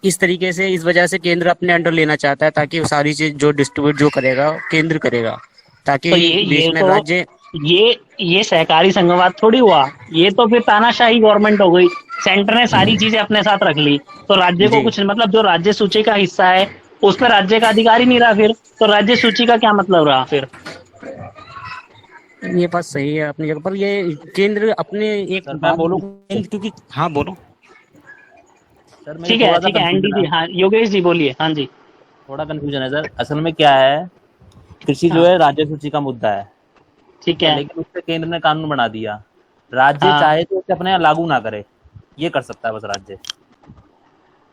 इस तरीके से, इस वजह से केंद्र अपने अंडर लेना चाहता है, ताकि वो सारी चीज जो डिस्ट्रीब्यूट जो करेगा केंद्र करेगा, ताकि बीच में राज्य। ये सहकारी संघवाद थोड़ी हुआ, ये तो फिर तानाशाही गवर्नमेंट हो गई। सेंटर ने सारी चीजें अपने साथ रख ली, तो राज्य को कुछ, मतलब जो राज्य सूची का हिस्सा है उस पर राज्य का अधिकार ही नहीं रहा, फिर तो राज्य सूची का क्या मतलब रहा फिर? ये बात सही है अपनी जगह पर, ये केंद्र अपने एक बोलूं क्योंकि, हाँ बोलो। ठीक है एंडी जी, हाँ योगेश जी बोलिए। हाँ जी, थोड़ा कंफ्यूजन है सर। असल में क्या है, कृषि जो है राज्य सूची का मुद्दा है, ठीक है, लेकिन उससे केंद्र ने कानून बना दिया। राज्य चाहे तो उसे अपने यहाँ लागू ना करे, ये कर सकता है बस राज्य।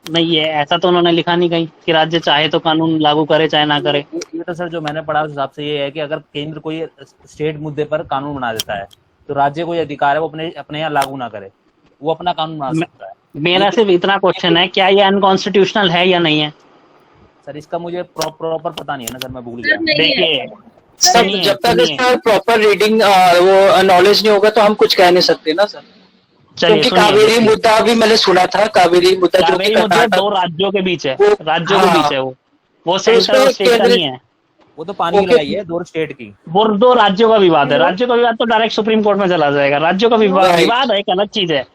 नहीं है ऐसा तो उन्होंने लिखा नहीं कहीं कि राज्य चाहे तो कानून लागू करे चाहे ना करे। ये तो सर जो मैंने पढ़ा उस हिसाब से ये है कि अगर केंद्र कोई स्टेट मुद्दे पर कानून बना देता है तो राज्य को ये अधिकार है वो अपने यहाँ लागू ना करे, वो अपना कानून बना सकता है। मेरा सिर्फ इतना क्वेश्चन है, क्या ये अनकॉन्स्टिट्यूशनल है या नहीं है? सर इसका मुझे प्रॉपर पता नहीं है ना सर, मैं भूल गया। देखिए सर जब तक इसका प्रॉपर रीडिंग वो नॉलेज नहीं होगा तो हम कुछ कह नहीं सकते ना सर। क्योंकि कावेरी मुद्दा भी मैंने सुना था, कावेरी मुद्दा जो कि दो राज्यों के बीच है, राज्यों के बीच है, वो सेंटर और स्टेट का नहीं है, वो तो पानी की लड़ाई है दो स्टेट की, वो दो राज्यों का विवाद है। राज्यों का विवाद तो डायरेक्ट सुप्रीम कोर्ट में चला जाएगा, राज्यों का विवाद एक अलग चीज है,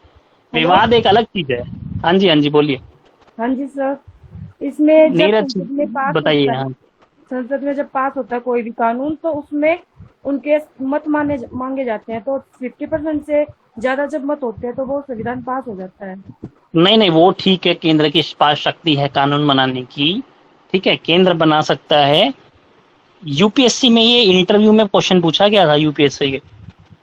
विवाद एक अलग चीज है। हाँ जी बोलिए। हाँ जी सर, इसमें नीरज बताइए। हाँ, संसद में जब पास होता है कोई भी कानून तो उसमें उनके मत मांगे जाते हैं, तो 50% से ज्यादा जब मत होते हैं तो वो संविधान पास हो जाता है। नहीं नहीं, वो ठीक है, केंद्र की पास शक्ति है कानून बनाने की, ठीक है, केंद्र बना सकता है। यूपीएससी में ये इंटरव्यू में क्वेश्चन पूछा गया था, यूपीएससी के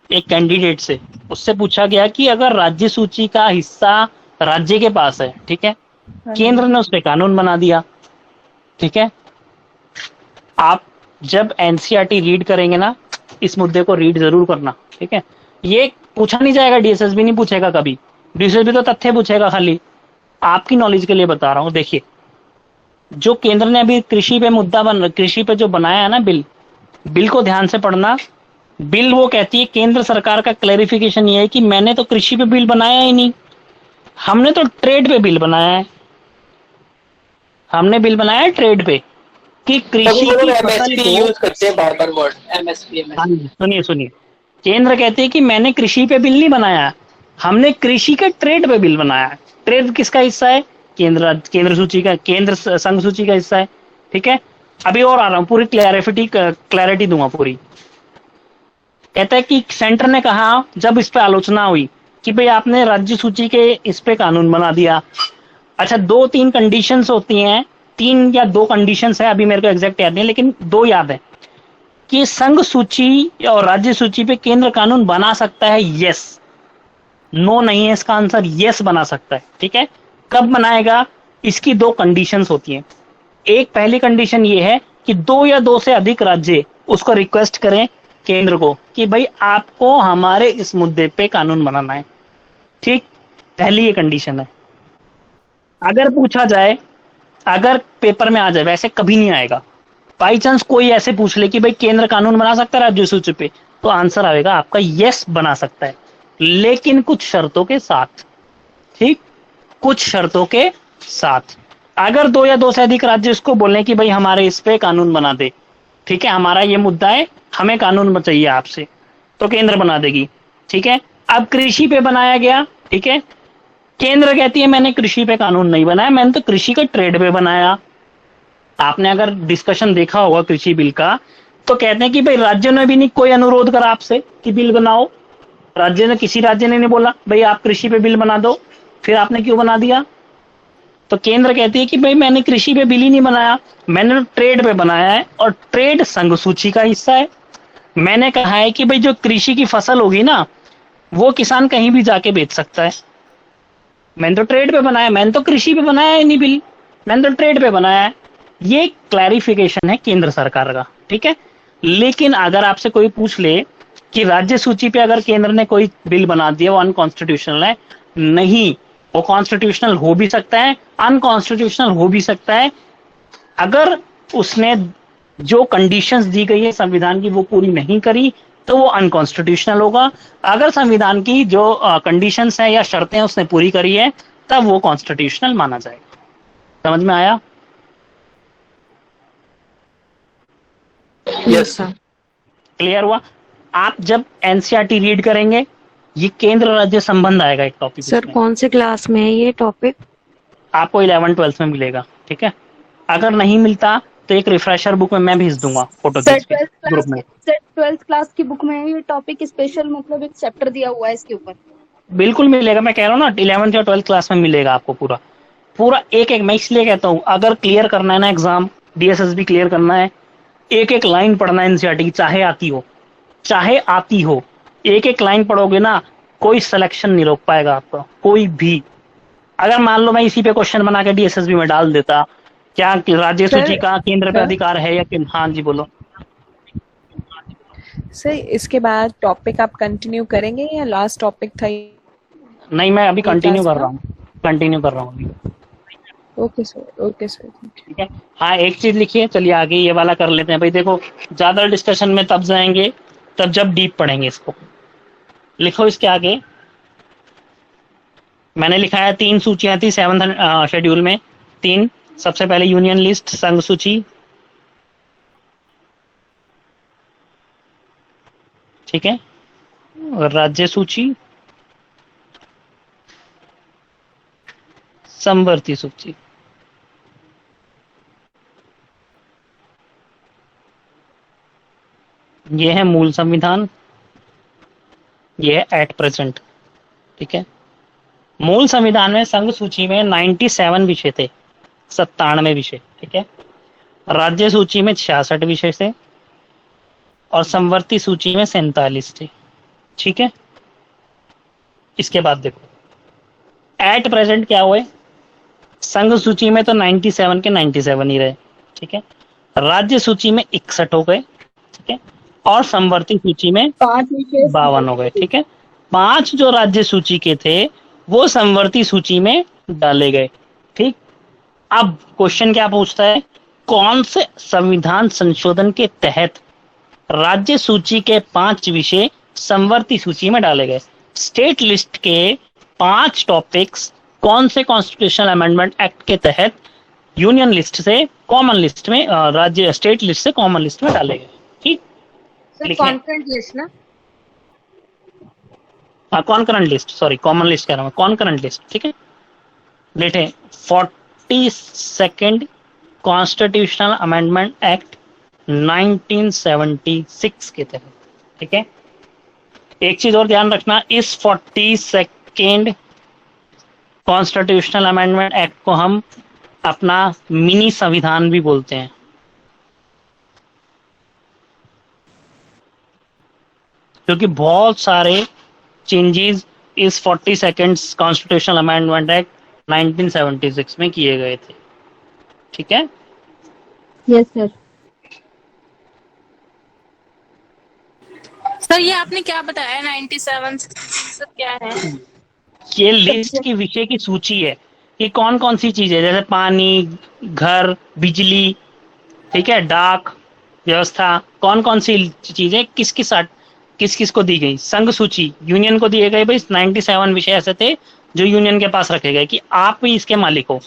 एक कैंडिडेट से, उससे पूछा गया कि अगर राज्य सूची का हिस्सा राज्य के पास है, ठीक है, केंद्र ने उस पर कानून बना दिया, ठीक है। आप जब एनसीईआरटी रीड करेंगे ना, इस मुद्दे को रीड जरूर करना, ठीक है। ये पूछा नहीं जाएगा, डीएसएसबी नहीं पूछेगा कभी, डीएसएसबी तो तथ्य पूछेगा खाली। आपकी नॉलेज के लिए बता रहा हूँ। देखिए, जो केंद्र ने अभी कृषि पे जो बनाया है ना बिल को ध्यान से पढ़ना। बिल वो कहती है, केंद्र सरकार का क्लैरिफिकेशन ये है कि मैंने तो कृषि पे बिल बनाया ही नहीं, हमने तो ट्रेड पे बिल बनाया है। हमने बिल बनाया है ट्रेड पे कि कृषि की फसल को यूज करते हैं बार-बार वर्ड एमएसपी। सुनिए, केंद्र कहते हैं कि मैंने कृषि पे बिल नहीं बनाया, हमने कृषि के ट्रेड पे बिल बनाया है। ट्रेड किसका हिस्सा है? केंद्र सूची का, केंद्र संघ सूची का हिस्सा है, ठीक है। अभी और आ रहा हूं, पूरी क्लैरिटी दूंगा पूरी। कहता है कि सेंटर ने कहा, जब इस पे आलोचना हुई कि भाई आपने राज्य सूची के इस पे कानून बना दिया। अच्छा, 2-3 कंडीशंस होती हैं, 3 या 2 कंडीशंस है, अभी मेरे को एग्जैक्ट याद नहीं, लेकिन 2 याद है कि संघ सूची और राज्य सूची पे केंद्र कानून बना सकता है। यस, नो नहीं है इसका आंसर, यस बना सकता है, ठीक है। कब बनाएगा? इसकी 2 कंडीशंस होती हैं। एक पहली कंडीशन ये है कि 2 या 2 से अधिक राज्य उसको रिक्वेस्ट करें केंद्र को कि भाई आपको हमारे इस मुद्दे पे कानून बनाना है, ठीक। पहली ये कंडीशन है। अगर पूछा जाए, अगर पेपर में आ जाए, वैसे कभी नहीं आएगा, बाई चांस कोई ऐसे पूछ ले कि भाई केंद्र कानून बना सकता है राज्य सूची पे, तो आंसर आएगा आपका यस बना सकता है, लेकिन कुछ शर्तों के साथ, ठीक, कुछ शर्तों के साथ। अगर 2 या 2 से अधिक राज्य इसको बोलें कि भाई हमारे इस पे कानून बना दे, ठीक है, हमारा ये मुद्दा है, हमें कानून चाहिए आपसे, तो केंद्र बना देगी, ठीक है। अब कृषि पे बनाया गया, ठीक है, केंद्र कहती है मैंने कृषि पे कानून नहीं बनाया, मैंने तो कृषि का ट्रेड पे बनाया। आपने अगर डिस्कशन देखा होगा कृषि बिल का, तो कहते हैं कि भाई राज्यों ने भी नहीं कोई अनुरोध करा आपसे कि बिल बनाओ, किसी राज्य ने नहीं बोला भाई आप कृषि पे बिल बना दो, फिर आपने क्यों बना दिया? तो केंद्र कहती है कि भाई मैंने कृषि पे बिल ही नहीं बनाया, मैंने ट्रेड पे बनाया है, और ट्रेड संघ सूची का हिस्सा है। मैंने कहा है कि भाई जो कृषि की फसल होगी ना, वो किसान कहीं भी जाके बेच सकता है। मैंने तो ट्रेड पे बनाया, मैंने तो कृषि पे बनाया है नहीं बिल, मैंने तो ट्रेड पे बनाया है। ये क्लैरिफिकेशन है केंद्र सरकार का, ठीक है। लेकिन अगर आपसे कोई पूछ ले कि राज्य सूची पे अगर केंद्र ने कोई बिल बना दिया, वो अनकॉन्स्टिट्यूशनल है, नहीं, वो कॉन्स्टिट्यूशनल हो भी सकता है, अनकॉन्स्टिट्यूशनल हो भी सकता है। अगर उसने जो कंडीशंस दी गई है संविधान की वो पूरी नहीं करी, तो वो अनकॉन्स्टिट्यूशनल होगा। अगर संविधान की जो कंडीशंस है या शर्तें उसने पूरी करी है, तब वो कॉन्स्टिट्यूशनल माना जाएगा। समझ में आया? Yes sir. क्लियर हुआ? आप जब एनसीईआरटी रीड करेंगे, ये केंद्र राज्य संबंध आएगा एक टॉपिक। सर कौन से क्लास में है ये टॉपिक? आपको 11-12 में मिलेगा, ठीक है। अगर नहीं मिलता तो एक रिफ्रेशर बुक में मैं भेज दूंगा फोटो खींच के ग्रुप में। सर 12th क्लास की बुक में ये टॉपिक स्पेशल मतलब एक चैप्टर दिया हुआ है इसके ऊपर? बिल्कुल मिलेगा, मैं कह रहा हूँ ना 11th या 12th क्लास में मिलेगा आपको पूरा एक मैं इसलिए कहता हूँ, अगर क्लियर करना है ना एग्जाम, डीएसएसबी क्लियर करना है, एक लाइन पढ़ना है एनसीईआरटी की, चाहे आती हो, एक लाइन पढ़ोगे ना, कोई सिलेक्शन नहीं रोक पाएगा आपका, कोई भी। अगर मान लो मैं इसी पे क्वेश्चन बना के डीएसएसबी में डाल देता, क्या राज्य सूची का केंद्र पे अधिकार है या हाँ जी बोलो। सर इसके बाद टॉपिक आप कंटिन्यू करेंगे या लास्ट टॉपिक था? नहीं, मैं अभी कंटिन्यू कर रहा हूँ। ओके सर ठीक है। हाँ, एक चीज लिखिए, चलिए आगे ये वाला कर लेते हैं। भाई देखो, ज्यादा डिस्कशन में तब जाएंगे तब जब डीप पढ़ेंगे इसको। लिखो इसके आगे, मैंने लिखा है 3 सूचियां थी 7th शेड्यूल में, 3। सबसे पहले यूनियन लिस्ट, संघ सूची, ठीक है, और राज्य सूची, समवर्ती सूची। ये है मूल संविधान, ये है एट प्रेजेंट ठीक है। मूल संविधान में संघ सूची में 97 विषय थे, 97 विषय, ठीक है। राज्य सूची में 66 विषय थे और समवर्ती सूची में 47 थे, ठीक है। इसके बाद देखो एट प्रेजेंट क्या हुए, संघ सूची में तो 97 के 97 ही रहे, ठीक है। राज्य सूची में 61 हो गए, ठीक है, और समवर्ती सूची में 52 हो गए, ठीक है। 5 जो राज्य सूची के थे वो समवर्ती सूची में डाले गए, ठीक। अब क्वेश्चन क्या पूछता है, कौन से संविधान संशोधन के तहत राज्य सूची के 5 विषय समवर्ती सूची में डाले गए। स्टेट लिस्ट के 5 टॉपिक्स कौन से कॉन्स्टिट्यूशनल अमेंडमेंट एक्ट के तहत यूनियन लिस्ट से कॉमन लिस्ट में, राज्य स्टेट लिस्ट से कॉमन लिस्ट में डाले गए, ठीक। कॉन्करेंट लिस्ट ना, हाँ concurrent list, sorry common list कह रहा हूँ, कॉन्करेंट लिस्ट, ठीक है। लेटे 42nd कॉन्स्टिट्यूशनल अमेंडमेंट एक्ट 1976 के तहत, ठीक है। एक चीज और ध्यान रखना, इस 42nd कॉन्स्टिट्यूशनल अमेंडमेंट एक्ट को हम अपना मिनी संविधान भी बोलते हैं, क्योंकि बहुत सारे चेंजेस इस 42nd कॉन्स्टिट्यूशनल अमेंडमेंट एक्ट 1976 में किए गए थे, ठीक है। Yes sir. सर ये आपने क्या बताया 97 सर क्या है? ये लिस्ट की विषय की सूची है कि कौन कौन सी चीजें, जैसे पानी, घर, बिजली, ठीक है, डाक व्यवस्था, कौन कौन सी चीजें किस किस को दी गई। संघ सूची यूनियन को दिए गए, भाई 97 विषय ऐसे थे जो यूनियन के पास रखे गए कि आप भी इसके मालिक हो।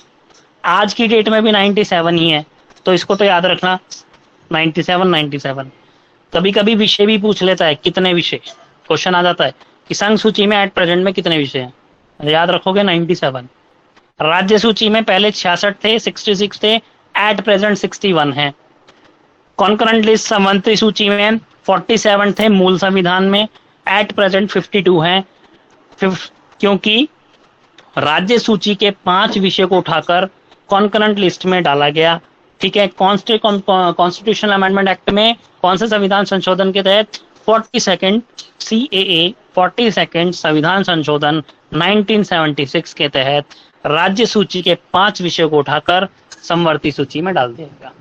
आज की डेट में भी 97 ही है, तो इसको तो याद रखना 97। कभी कभी विषय भी पूछ लेता है, कितने विषय, क्वेश्चन आ जाता है कि संघ सूची में एट प्रेजेंट में कितने विषय हैं, याद रखोगे 97। राज्य सूची में पहले 66 थे, 66 थे, एट प्रेजेंट 61 है। कॉन्करेंट लिस्ट समवर्ती सूची में 47 थे मूल संविधान में, एट प्रेजेंट 52 हैं, क्योंकि राज्य सूची के 5 विषय को उठाकर कॉन्करेंट लिस्ट में डाला गया, ठीक है। कॉन्स्टिट्यूशनल अमेंडमेंट एक्ट में कौन से संविधान संशोधन के तहत 42nd CAA 42nd संविधान संशोधन 1976 के तहत राज्य सूची के 5 विषयों को उठाकर समवर्ती सूची में डाल दिया गया।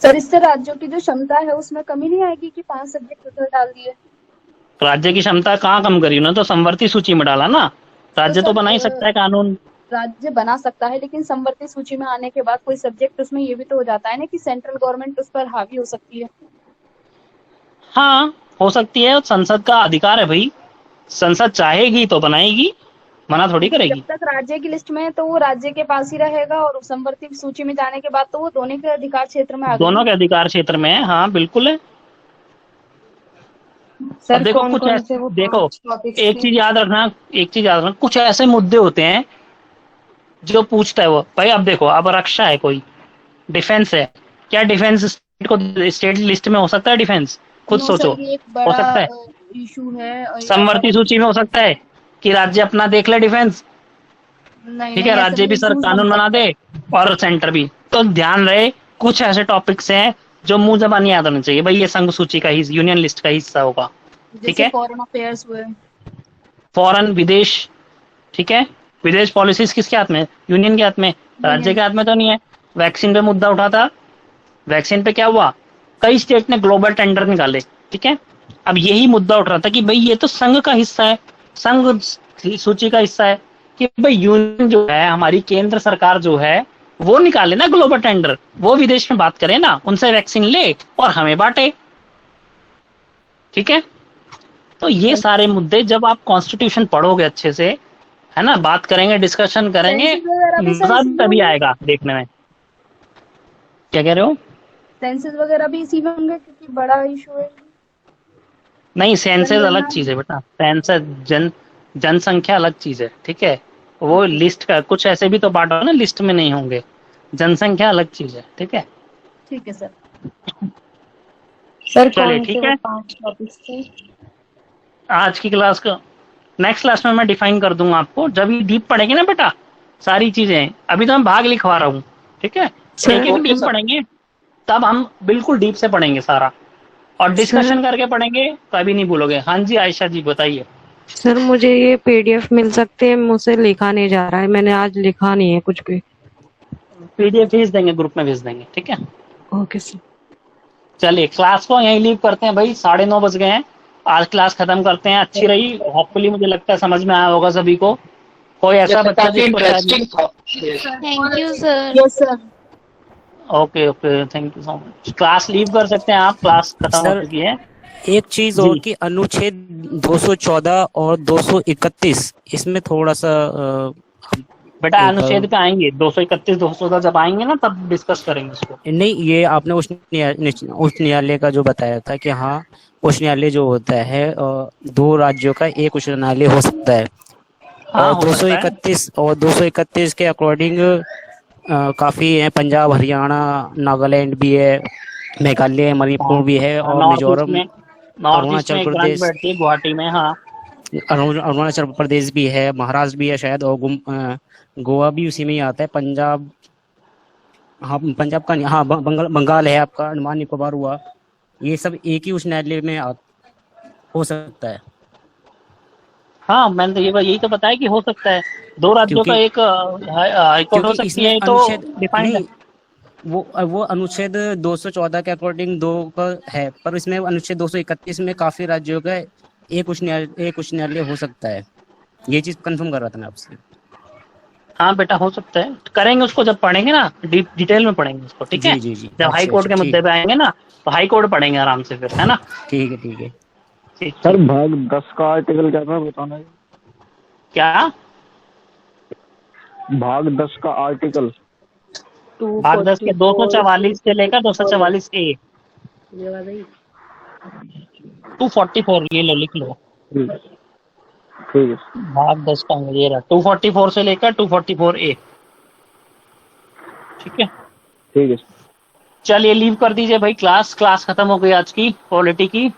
सर इससे राज्यों की जो क्षमता है उसमें कमी नहीं आएगी कि 5 सब्जेक्ट उधर डाल दिए? राज्य की क्षमता कहाँ कम करी, उन्होंने तो समवर्ती सूची में डाला ना। राज्य तो बना ही सकता है कानून, राज्य बना सकता है, लेकिन समवर्ती सूची में आने के बाद कोई सब्जेक्ट उसमें ये भी तो हो जाता है ना कि सेंट्रल गवर्नमेंट उस पर हावी हो सकती है। हाँ हो सकती है, संसद का अधिकार है भाई, संसद चाहेगी तो बनाएगी, मना थोड़ी करेगी। जब तक राज्य की लिस्ट में है तो वो राज्य के पास ही रहेगा, और समवर्ती सूची में जाने के बाद तो वो दोनों के अधिकार क्षेत्र में आ गया। दोनों के अधिकार क्षेत्र में है, हाँ बिल्कुल है। सर देखो कौन कुछ कौन ऐसे, से वो देखो 5 टॉपिक्स एक चीज याद रखना, कुछ ऐसे मुद्दे होते हैं जो पूछता है वो, भाई अब देखो, अब रक्षा है, कोई डिफेंस है, क्या डिफेंस स्टेट को स्टेट लिस्ट में हो सकता है? डिफेंस खुद सोचो, हो सकता है? इशू है। समवर्ती सूची में हो सकता है कि राज्य अपना देख ले डिफेंस, ठीक है, राज्य भी सर कानून बना दे और सेंटर भी। तो ध्यान रहे कुछ ऐसे टॉपिक्स हैं जो मुंह जबानी याद होना चाहिए, भाई ये संघ सूची का ही, यूनियन लिस्ट का हिस्सा होगा, ठीक है। फॉरेन अफेयर्स हुए, फॉरेन विदेश, ठीक है, विदेश पॉलिसीज किसके हाथ में? यूनियन के हाथ में, राज्य के हाथ में तो नहीं है। वैक्सीन पे मुद्दा उठा था, वैक्सीन पे क्या हुआ, कई स्टेट ने ग्लोबल टेंडर निकाले, ठीक है। अब यही मुद्दा उठ रहा था कि भाई ये तो संघ का हिस्सा है, संघ सूची का हिस्सा है, कि भाई यूनियन जो है, हमारी केंद्र सरकार जो है, वो निकाले ना ग्लोबल टेंडर, वो विदेश में बात करे ना, उनसे वैक्सीन ले और हमें बांटे, ठीक है। तो ये सारे मुद्दे जब आप कॉन्स्टिट्यूशन पढ़ोगे अच्छे से, है ना, बात करेंगे, डिस्कशन करेंगे, मजा तभी आएगा देखने में। क्या कह रहे हो? सेंसस वगैरह भी इसी में होंगे क्योंकि बड़ा इशू है। नहीं, सेंसस अलग चीज है बेटा, सेंसस जनसंख्या अलग चीज है, ठीक है। वो लिस्ट का कुछ ऐसे भी तो पार्ट हो ना, लिस्ट में नहीं होंगे, जनसंख्या अलग चीज है, ठीक है। ठीक है सर। सर चलिए कौन ठीक से है, 5 टॉपिक्स थे? आज की क्लास का नेक्स्ट क्लास में मैं डिफाइन कर दूंगा आपको, जब ये डीप पढ़ेंगे ना बेटा सारी चीजें। अभी तो मैं भाग लिखवा रहा हूँ, ठीक है, एक डीप पढ़ेंगे तब हम बिल्कुल डीप से पढ़ेंगे सारा, और डिस्कशन करके पढ़ेंगे, कभी नहीं भूलोगे। हाँ जी आयशा जी बताइए। सर मुझे ये पीडीएफ मिल सकते हैं, मुझसे लिखा नहीं जा रहा है, मैंने आज लिखा नहीं है कुछ भी। पीडीएफ भेज देंगे, ग्रुप में भेज देंगे, ठीक है। Okay sir. चलिए क्लास को यहीं लीव करते हैं भाई, 9:30 बज गए हैं। आज क्लास खत्म करते हैं, अच्छी रही होपफुली, मुझे लगता है समझ में आया होगा सभी को। कोई ऐसा बच्चा जिसको thank you sir. Yes sir. Okay okay, thank you so much. Class leave कर सकते हैं आप, क्लास खत्म हो चुकी है। एक चीज और कि अनुच्छेद 214 और 231 इसमें थोड़ा सा बेटा अनुच्छेद पे आएंगे, 231 214 जब आएंगे ना तब डिस्कस करेंगे इसको। नहीं, ये आपने उच्च न्यायालय का जो बताया था कि हाँ उच्च न्यायालय जो होता है 2 राज्यों का एक उच्च न्यायालय हो सकता है। हाँ, और 231 के अकॉर्डिंग काफी है, पंजाब हरियाणा नागालैंड भी है, मेघालय मणिपुर भी है, और मिजोरम अरुणाचल प्रदेश गुवाहाटी में, हाँ अरुणाचल प्रदेश भी है, महाराष्ट्र भी है शायद, और गोवा भी उसी में ही आता है। पंजाब, हाँ पंजाब का, हाँ बंगाल है आपका, अंडमान निकोबार हुआ, ये सब एक ही उच्च न्यायालय में हो सकता है। हाँ मैंने तो यही तो बताया कि हो सकता है 2 राज्यों का एक हाईकोर्ट हो सकती है, तो डिफाइंड वो अनुच्छेद 214 के अकॉर्डिंग 2 का है, पर इसमें अनुच्छेद 231 में काफी राज्यों का एक उच्च न्यायालय हो सकता है। ये चीज कंफर्म कर रहा था मैं आपसे। हाँ बेटा हो सकता है, करेंगे उसको जब पढ़ेंगे ना, डिटेल में पढ़ेंगे उसको, ठीक है। जी। जब हाई कोर्ट के मुद्दे पे आएंगे ना तो हाई कोर्ट पढ़ेंगे आराम से फिर, है ना। ठीक है। सर भाग 10 का आर्टिकल क्या था बताना है? क्या भाग 10 का आर्टिकल? भाग 10 के 244 से लेकर 244 ए 244, ये लो लिख लो। ठीक है। भाग 10 का ये रहा 244 से लेकर 244 ए, ठीक है। ठीक है। चलिए लीव कर दीजिए भाई, क्लास खत्म हो गई आज की पॉलिटी की।